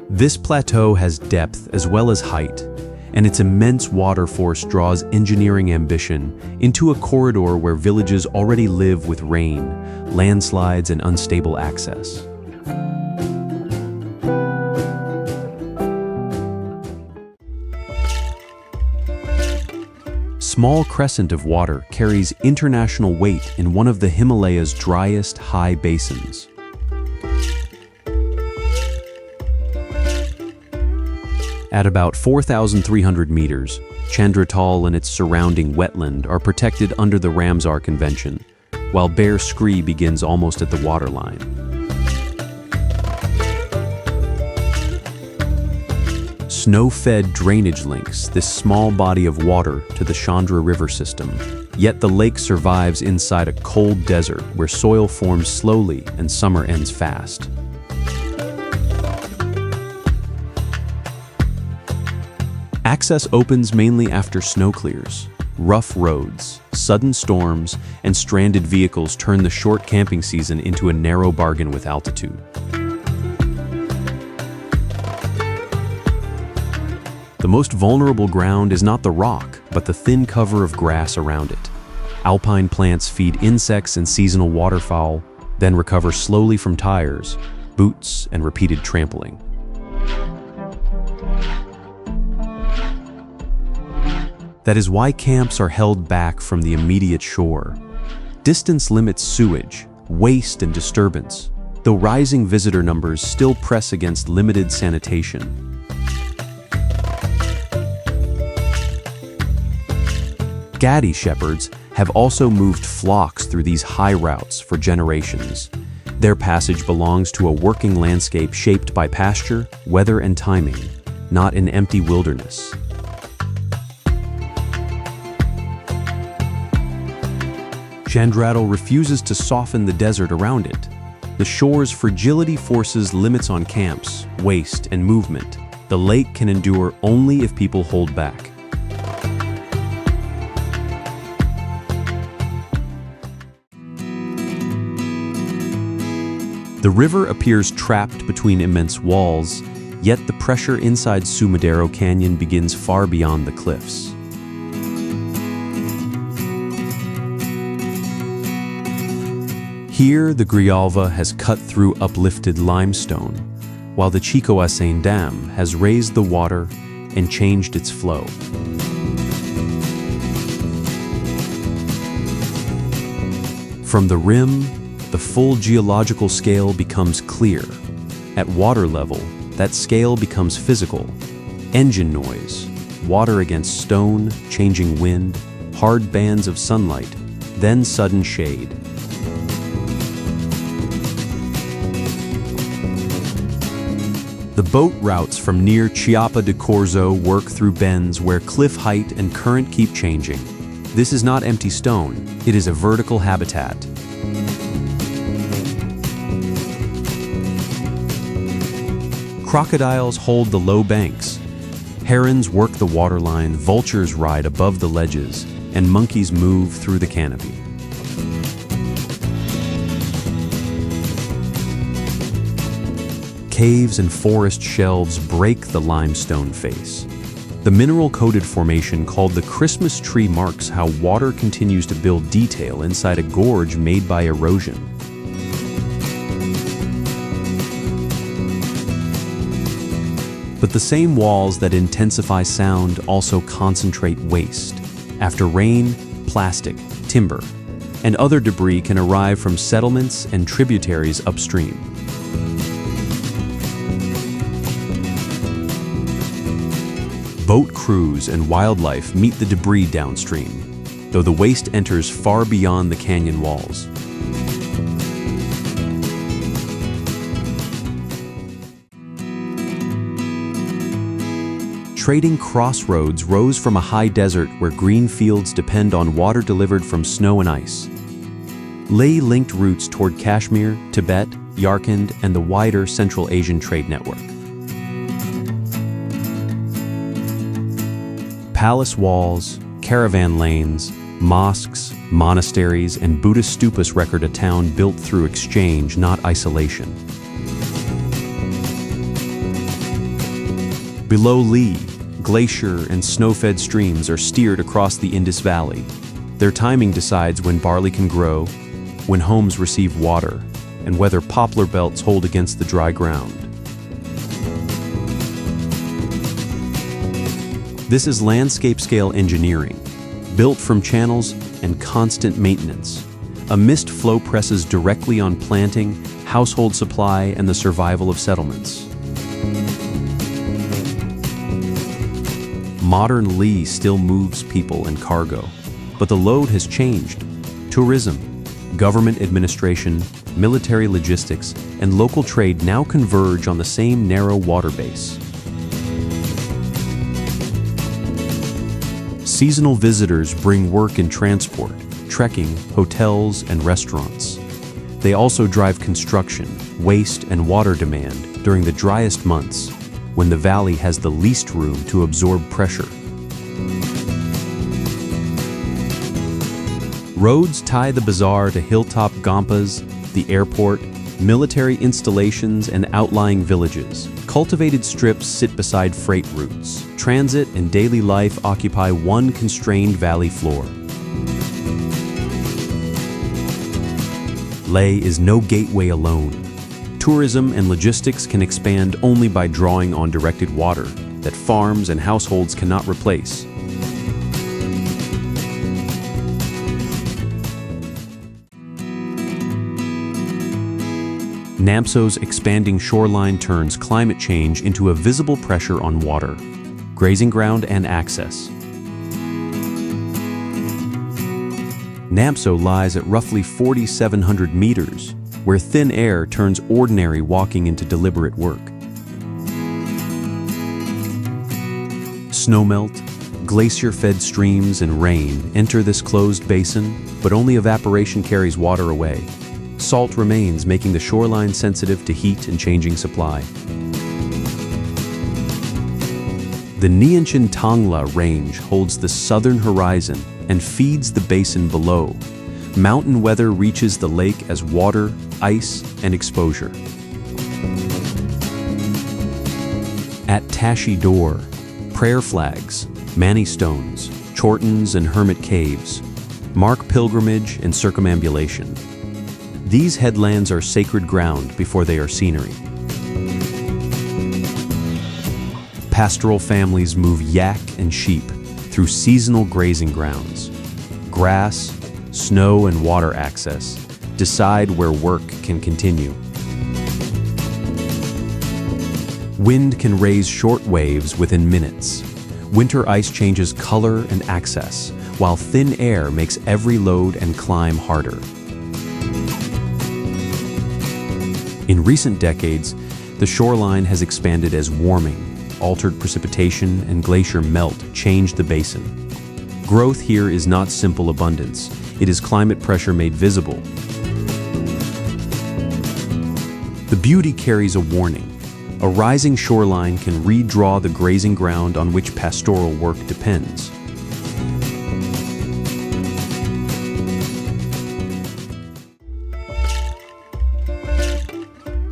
This plateau has depth as well as height, and its immense water force draws engineering ambition into a corridor where villages already live with rain, landslides, and unstable access. Small crescent of water carries international weight in one of the Himalayas' driest high basins. At about 4,300 meters, Chandratal and its surrounding wetland are protected under the Ramsar Convention, while Bare Scree begins almost at the waterline. Snow-fed drainage links this small body of water to the Chandra River system, yet the lake survives inside a cold desert where soil forms slowly and summer ends fast. Access opens mainly after snow clears. Rough roads, sudden storms, and stranded vehicles turn the short camping season into a narrow bargain with altitude. The most vulnerable ground is not the rock, but the thin cover of grass around it. Alpine plants feed insects and seasonal waterfowl, then recover slowly from tires, boots, and repeated trampling. That is why camps are held back from the immediate shore. Distance limits sewage, waste, and disturbance, though rising visitor numbers still press against limited sanitation. Gaddi shepherds have also moved flocks through these high routes for generations. Their passage belongs to a working landscape shaped by pasture, weather, and timing, not an empty wilderness. Chandratal refuses to soften the desert around it. The shore's fragility forces limits on camps, waste, and movement. The lake can endure only if people hold back. The river appears trapped between immense walls, yet the pressure inside Sumidero Canyon begins far beyond the cliffs. Here, the Grijalva has cut through uplifted limestone, while the Chicoacén Dam has raised the water and changed its flow. From the rim, the full geological scale becomes clear. At water level, that scale becomes physical. Engine noise, water against stone, changing wind, hard bands of sunlight, then sudden shade. The boat routes from near Chiapa de Corzo work through bends where cliff height and current keep changing. This is not empty stone, it is a vertical habitat. Crocodiles hold the low banks. Herons work the waterline, vultures ride above the ledges, and monkeys move through the canopy. Caves and forest shelves break the limestone face. The mineral-coated formation called the Christmas tree marks how water continues to build detail inside a gorge made by erosion. But the same walls that intensify sound also concentrate waste. After rain, plastic, timber, and other debris can arrive from settlements and tributaries upstream. Boat crews and wildlife meet the debris downstream, though the waste enters far beyond the canyon walls. Trading crossroads rose from a high desert where green fields depend on water delivered from snow and ice. Leh linked routes toward Kashmir, Tibet, Yarkand, and the wider Central Asian trade network. Palace walls, caravan lanes, mosques, monasteries, and Buddhist stupas record a town built through exchange, not isolation. Below Leh, glacier and snow-fed streams are steered across the Indus Valley. Their timing decides when barley can grow, when homes receive water, and whether poplar belts hold against the dry ground. This is landscape-scale engineering, built from channels and constant maintenance. A mist flow presses directly on planting, household supply, and the survival of settlements. Modern Leh still moves people and cargo, but the load has changed. Tourism, government administration, military logistics, and local trade now converge on the same narrow water base. Seasonal visitors bring work in transport, trekking, hotels, and restaurants. They also drive construction, waste, and water demand during the driest months, when the valley has the least room to absorb pressure. Roads tie the bazaar to hilltop gompas, the airport, military installations, and outlying villages. Cultivated strips sit beside freight routes. Transit and daily life occupy one constrained valley floor. Leh is no gateway alone. Tourism and logistics can expand only by drawing on directed water that farms and households cannot replace. Namso's expanding shoreline turns climate change into a visible pressure on water, grazing ground, and access. Namso lies at roughly 4,700 meters, where thin air turns ordinary walking into deliberate work. Snowmelt, glacier-fed streams, and rain enter this closed basin, but only evaporation carries water away. Salt remains, making the shoreline sensitive to heat and changing supply. The Nianchen Tangla Range holds the southern horizon and feeds the basin below. Mountain weather reaches the lake as water, ice, and exposure. At Tashi Door, prayer flags, Mani stones, chortens, and hermit caves mark pilgrimage and circumambulation. These headlands are sacred ground before they are scenery. Pastoral families move yak and sheep through seasonal grazing grounds. Grass, snow, and water access decide where work can continue. Wind can raise short waves within minutes. Winter ice changes color and access, while thin air makes every load and climb harder. In recent decades, the shoreline has expanded as warming, altered precipitation, and glacier melt changed the basin. Growth here is not simple abundance. It is climate pressure made visible. The beauty carries a warning. A rising shoreline can redraw the grazing ground on which pastoral work depends.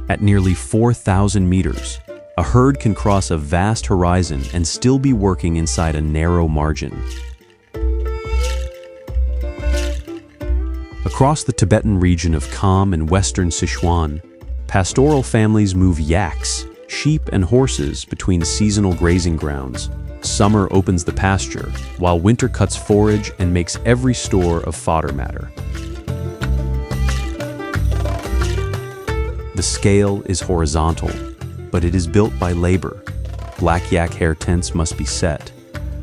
At nearly 4,000 meters, a herd can cross a vast horizon and still be working inside a narrow margin. Across the Tibetan region of Kham and western Sichuan, pastoral families move yaks, sheep, and horses between seasonal grazing grounds. Summer opens the pasture, while winter cuts forage and makes every store of fodder matter. The scale is horizontal, but it is built by labor. Black yak hair tents must be set,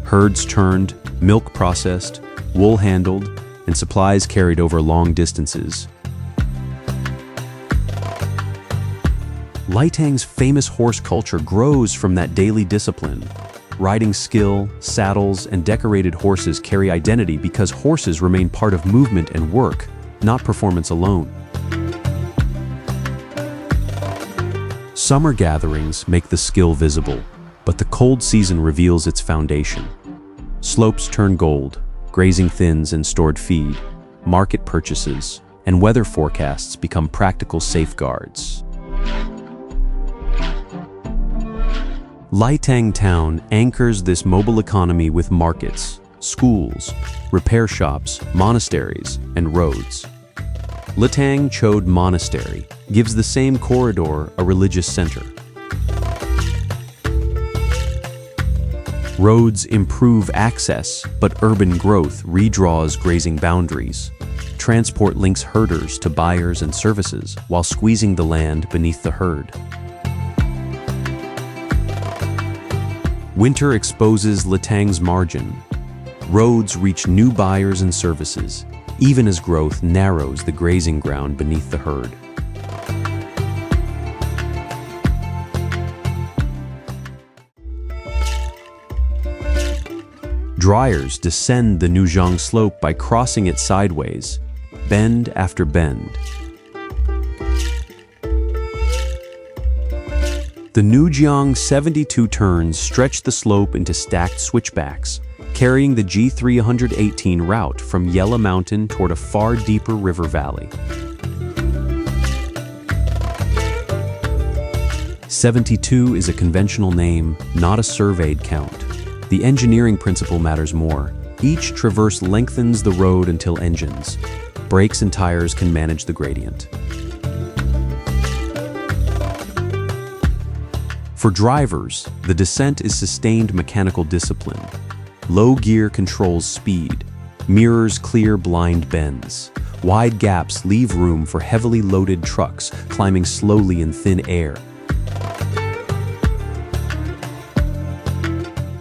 herds turned, milk processed, wool handled, and supplies carried over long distances. Laitang's famous horse culture grows from that daily discipline. Riding skill, saddles, and decorated horses carry identity because horses remain part of movement and work, not performance alone. Summer gatherings make the skill visible, but the cold season reveals its foundation. Slopes turn gold, grazing thins and stored feed, market purchases, and weather forecasts become practical safeguards. Laitang town anchors this mobile economy with markets, schools, repair shops, monasteries, and roads. Latang Chod Monastery gives the same corridor a religious center. Roads improve access, but urban growth redraws grazing boundaries. Transport links herders to buyers and services while squeezing the land beneath the herd. Winter exposes Latang's margin. Roads reach new buyers and services, even as growth narrows the grazing ground beneath the herd. Dryers descend the Nuzhang slope by crossing it sideways, bend after bend. The Nujiang 72 turns stretch the slope into stacked switchbacks, carrying the G318 route from Yella Mountain toward a far deeper river valley. 72 is a conventional name, not a surveyed count. The engineering principle matters more. Each traverse lengthens the road until engines, brakes and tires can manage the gradient. For drivers, the descent is sustained mechanical discipline. Low gear controls speed. Mirrors clear blind bends. Wide gaps leave room for heavily loaded trucks climbing slowly in thin air.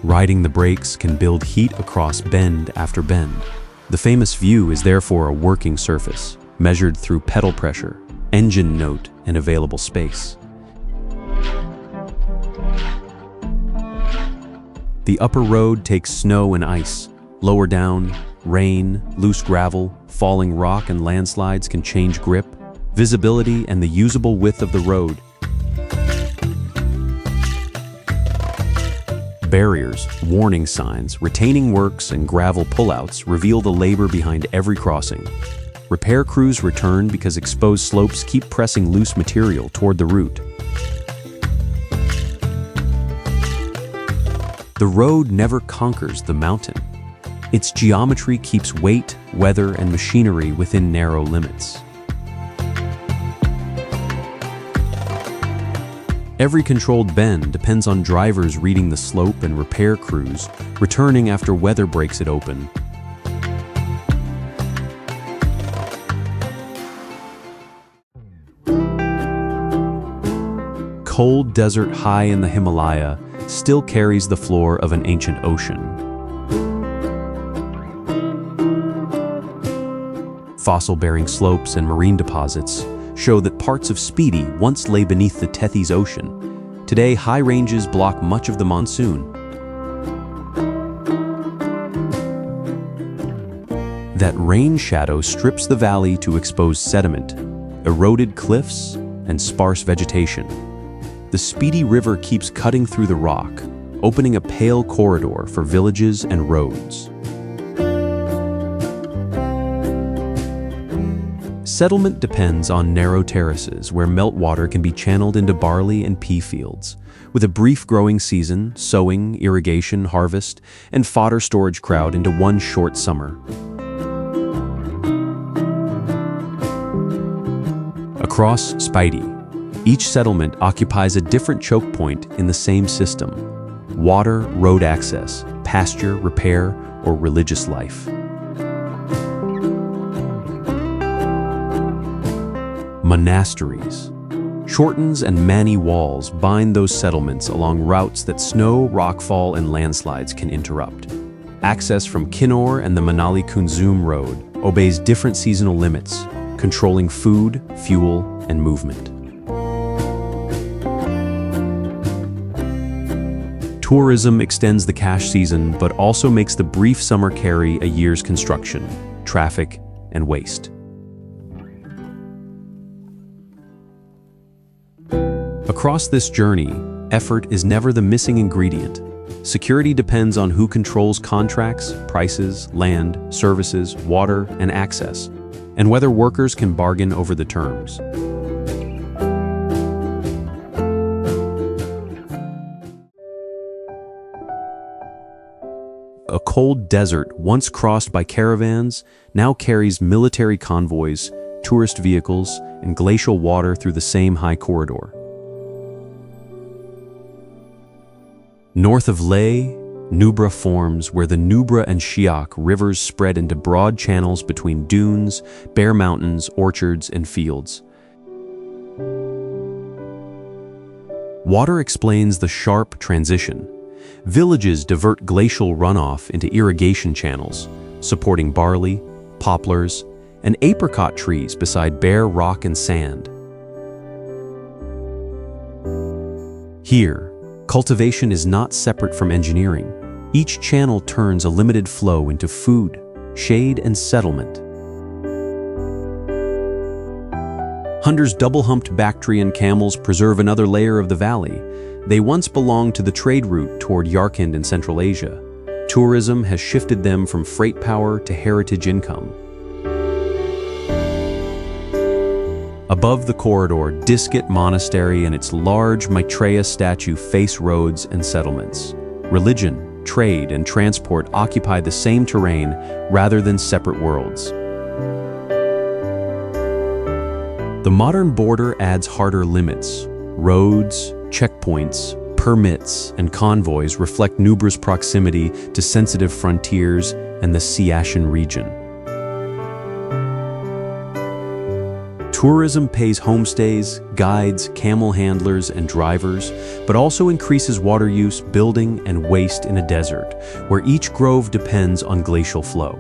Riding the brakes can build heat across bend after bend. The famous view is therefore a working surface, measured through pedal pressure, engine note, and available space. The upper road takes snow and ice. Lower down, rain, loose gravel, falling rock and landslides can change grip, visibility, and the usable width of the road. Barriers, warning signs, retaining works, and gravel pullouts reveal the labor behind every crossing. Repair crews return because exposed slopes keep pressing loose material toward the route. The road never conquers the mountain. Its geometry keeps weight, weather, and machinery within narrow limits. Every controlled bend depends on drivers reading the slope and repair crews returning after weather breaks it open. Cold desert high in the Himalaya still carries the floor of an ancient ocean. Fossil-bearing slopes and marine deposits show that parts of Spiti once lay beneath the Tethys Ocean. Today, high ranges block much of the monsoon. That rain shadow strips the valley to expose sediment, eroded cliffs, and sparse vegetation. The Spiti River keeps cutting through the rock, opening a pale corridor for villages and roads. Settlement depends on narrow terraces where meltwater can be channeled into barley and pea fields, with a brief growing season, sowing, irrigation, harvest, and fodder storage crowd into one short summer. Across Spiti, each settlement occupies a different choke point in the same system: water, road access, pasture, repair, or religious life. Monasteries. Shortens and Mani walls bind those settlements along routes that snow, rockfall, and landslides can interrupt. Access from Kinnaur and the Manali Kunzum Road obeys different seasonal limits, controlling food, fuel, and movement. Tourism extends the cash season but also makes the brief summer carry a year's construction, traffic, and waste. Across this journey, effort is never the missing ingredient. Security depends on who controls contracts, prices, land, services, water, and access, and whether workers can bargain over the terms. A cold desert once crossed by caravans now carries military convoys, tourist vehicles, and glacial water through the same high corridor. North of Leh, Nubra forms where the Nubra and Shiak rivers spread into broad channels between dunes, bare mountains, orchards, and fields. Water explains the sharp transition. Villages divert glacial runoff into irrigation channels, supporting barley, poplars, and apricot trees beside bare rock and sand. Here, cultivation is not separate from engineering. Each channel turns a limited flow into food, shade, and settlement. Hunter's double-humped Bactrian camels preserve another layer of the valley. They once belonged to the trade route toward Yarkand in Central Asia. Tourism has shifted them from freight power to heritage income. Above the corridor, Disket Monastery and its large Maitreya statue face roads and settlements. Religion, trade, and transport occupy the same terrain rather than separate worlds. The modern border adds harder limits. Roads, checkpoints, permits, and convoys reflect Nubra's proximity to sensitive frontiers and the Siachen region. Tourism pays homestays, guides, camel handlers, and drivers, but also increases water use, building, and waste in a desert, where each grove depends on glacial flow.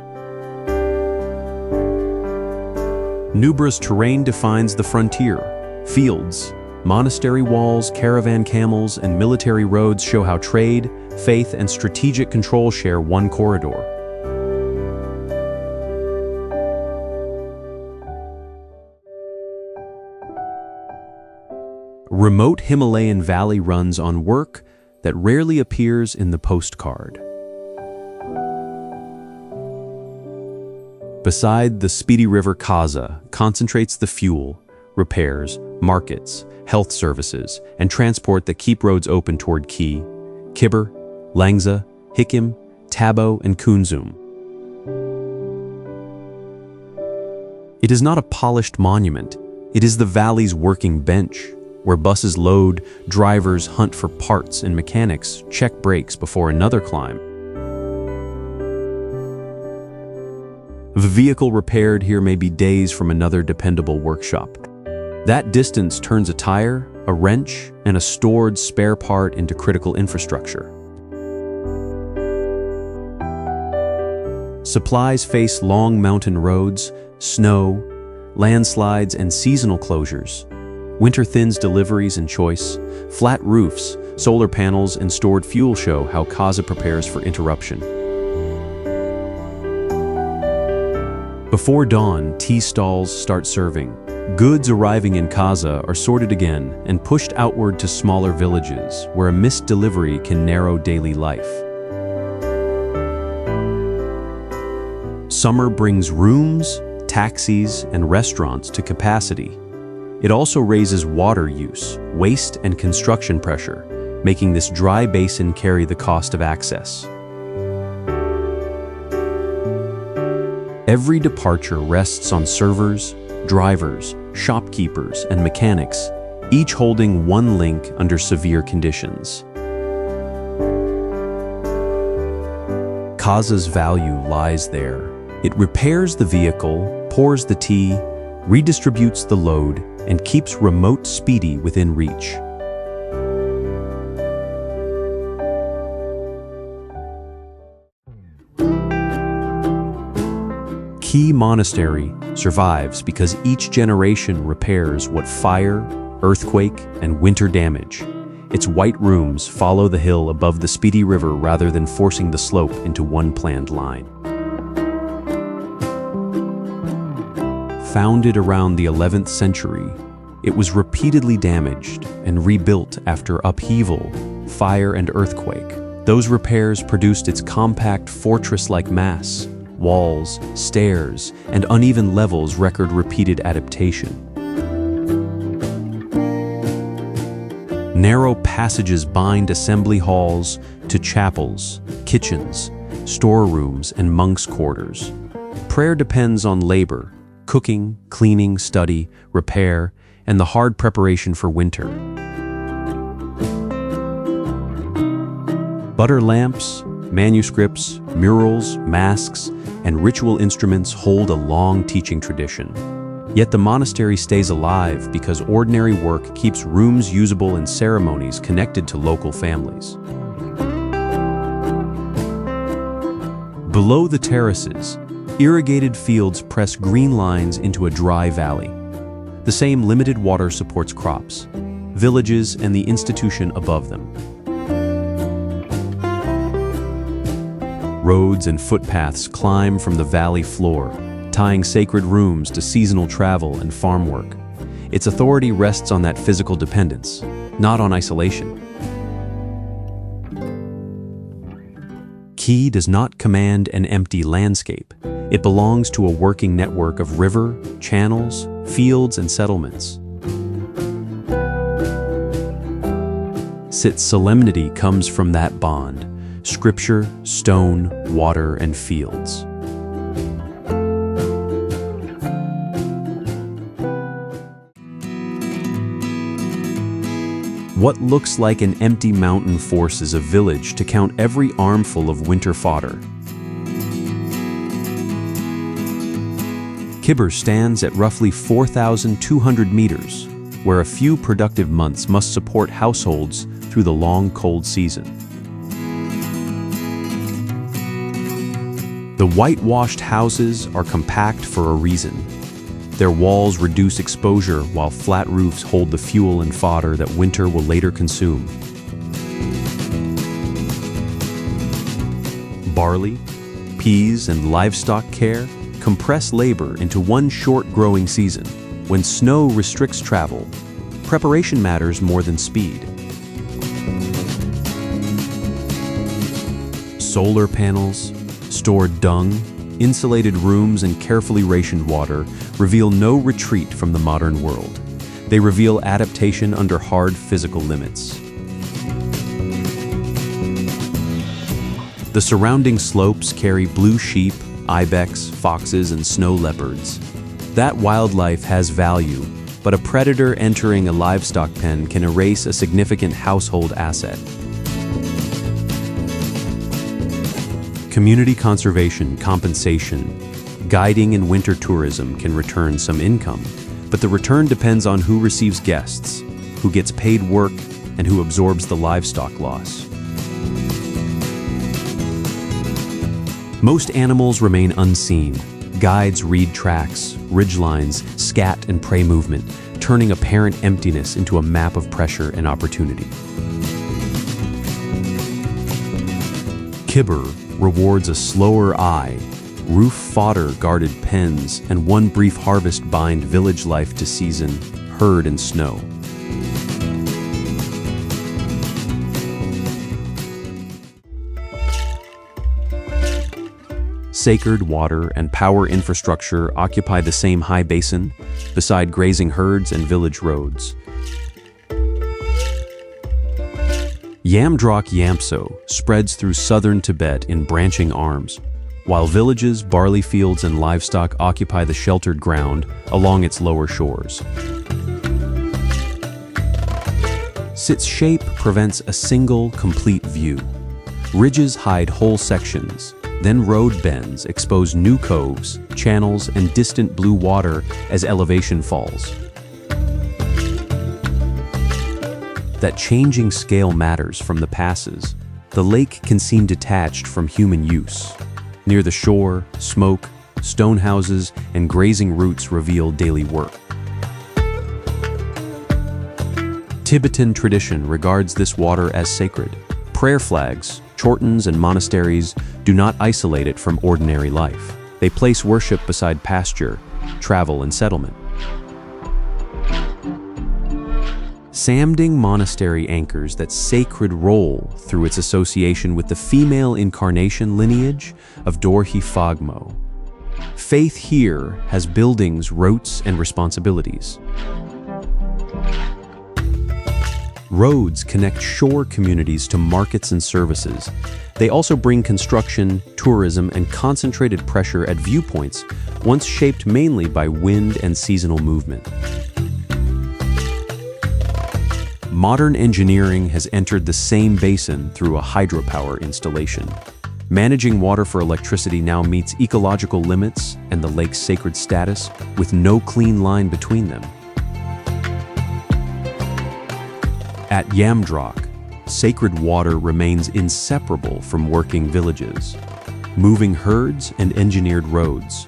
Nubra's terrain defines the frontier. Fields, monastery walls, caravan camels, and military roads show how trade, faith, and strategic control share one corridor. Remote Himalayan valley runs on work that rarely appears in the postcard. Beside the speedy river Kaza concentrates the fuel, repairs, markets, health services, and transport that keep roads open toward Ki, Khyber, Langza, Hikim, Tabo, and Kunzum. It is not a polished monument, it is the valley's working bench, where buses load, drivers hunt for parts, and mechanics check brakes before another climb. The vehicle repaired here may be days from another dependable workshop. That distance turns a tire, a wrench, and a stored spare part into critical infrastructure. Supplies face long mountain roads, snow, landslides, and seasonal closures. Winter thins deliveries and choice. Flat roofs, solar panels, and stored fuel show how Kaza prepares for interruption. Before dawn, tea stalls start serving. Goods arriving in Kaza are sorted again and pushed outward to smaller villages, where a missed delivery can narrow daily life. Summer brings rooms, taxis, and restaurants to capacity. It also raises water use, waste, and construction pressure, making this dry basin carry the cost of access. Every departure rests on servers, drivers, shopkeepers, and mechanics, each holding one link under severe conditions. Kaza's value lies there. It repairs the vehicle, pours the tea, redistributes the load, and keeps remote speedy within reach. Ki Monastery survives because each generation repairs what fire, earthquake, and winter damage. Its white rooms follow the hill above the speedy river rather than forcing the slope into one planned line. Founded around the 11th century, it was repeatedly damaged and rebuilt after upheaval, fire, and earthquake. Those repairs produced its compact fortress-like mass. Walls, stairs, and uneven levels record repeated adaptation. Narrow passages bind assembly halls to chapels, kitchens, storerooms, and monks' quarters. Prayer depends on labor, cooking, cleaning, study, repair, and the hard preparation for winter. Butter lamps, manuscripts, murals, masks, and ritual instruments hold a long teaching tradition. Yet the monastery stays alive because ordinary work keeps rooms usable and ceremonies connected to local families. Below the terraces, irrigated fields press green lines into a dry valley. The same limited water supports crops, villages, and the institution above them. Roads and footpaths climb from the valley floor, tying sacred rooms to seasonal travel and farm work. Its authority rests on that physical dependence, not on isolation. Key does not command an empty landscape. It belongs to a working network of river, channels, fields, and settlements. Its solemnity comes from that bond: scripture, stone, water, and fields. What looks like an empty mountain forces a village to count every armful of winter fodder. Khyber stands at roughly 4,200 meters, where a few productive months must support households through the long cold season. The whitewashed houses are compact for a reason. Their walls reduce exposure while flat roofs hold the fuel and fodder that winter will later consume. Barley, peas, and livestock care compress labor into one short growing season. When snow restricts travel, preparation matters more than speed. Solar panels, stored dung, insulated rooms, and carefully rationed water reveal no retreat from the modern world. They reveal adaptation under hard physical limits. The surrounding slopes carry blue sheep, ibex, foxes, and snow leopards. That wildlife has value, but a predator entering a livestock pen can erase a significant household asset. Community conservation, compensation, guiding and winter tourism can return some income, but the return depends on who receives guests, who gets paid work, and who absorbs the livestock loss. Most animals remain unseen. Guides read tracks, ridgelines, scat and prey movement, turning apparent emptiness into a map of pressure and opportunity. Khyber rewards a slower eye. Roof fodder guarded pens and one brief harvest bind village life to season, herd and snow. Sacred water and power infrastructure occupy the same high basin, beside grazing herds and village roads. Yamdrok Yamso spreads through southern Tibet in branching arms, while villages, barley fields, and livestock occupy the sheltered ground along its lower shores. Its shape prevents a single, complete view. Ridges hide whole sections, then road bends expose new coves, channels, and distant blue water as elevation falls. That changing scale matters from the passes. The lake can seem detached from human use. Near the shore, smoke, stone houses, and grazing routes reveal daily work. Tibetan tradition regards this water as sacred. Prayer flags, chortens, and monasteries do not isolate it from ordinary life. They place worship beside pasture, travel, and settlement. Samding Monastery anchors that sacred role through its association with the female incarnation lineage of Dorje Fagmo. Faith here has buildings, rotes, and responsibilities. Roads connect shore communities to markets and services. They also bring construction, tourism, and concentrated pressure at viewpoints once shaped mainly by wind and seasonal movement. Modern engineering has entered the same basin through a hydropower installation. Managing water for electricity now meets ecological limits and the lake's sacred status with no clean line between them. At Yamdrok, sacred water remains inseparable from working villages, moving herds, and engineered roads.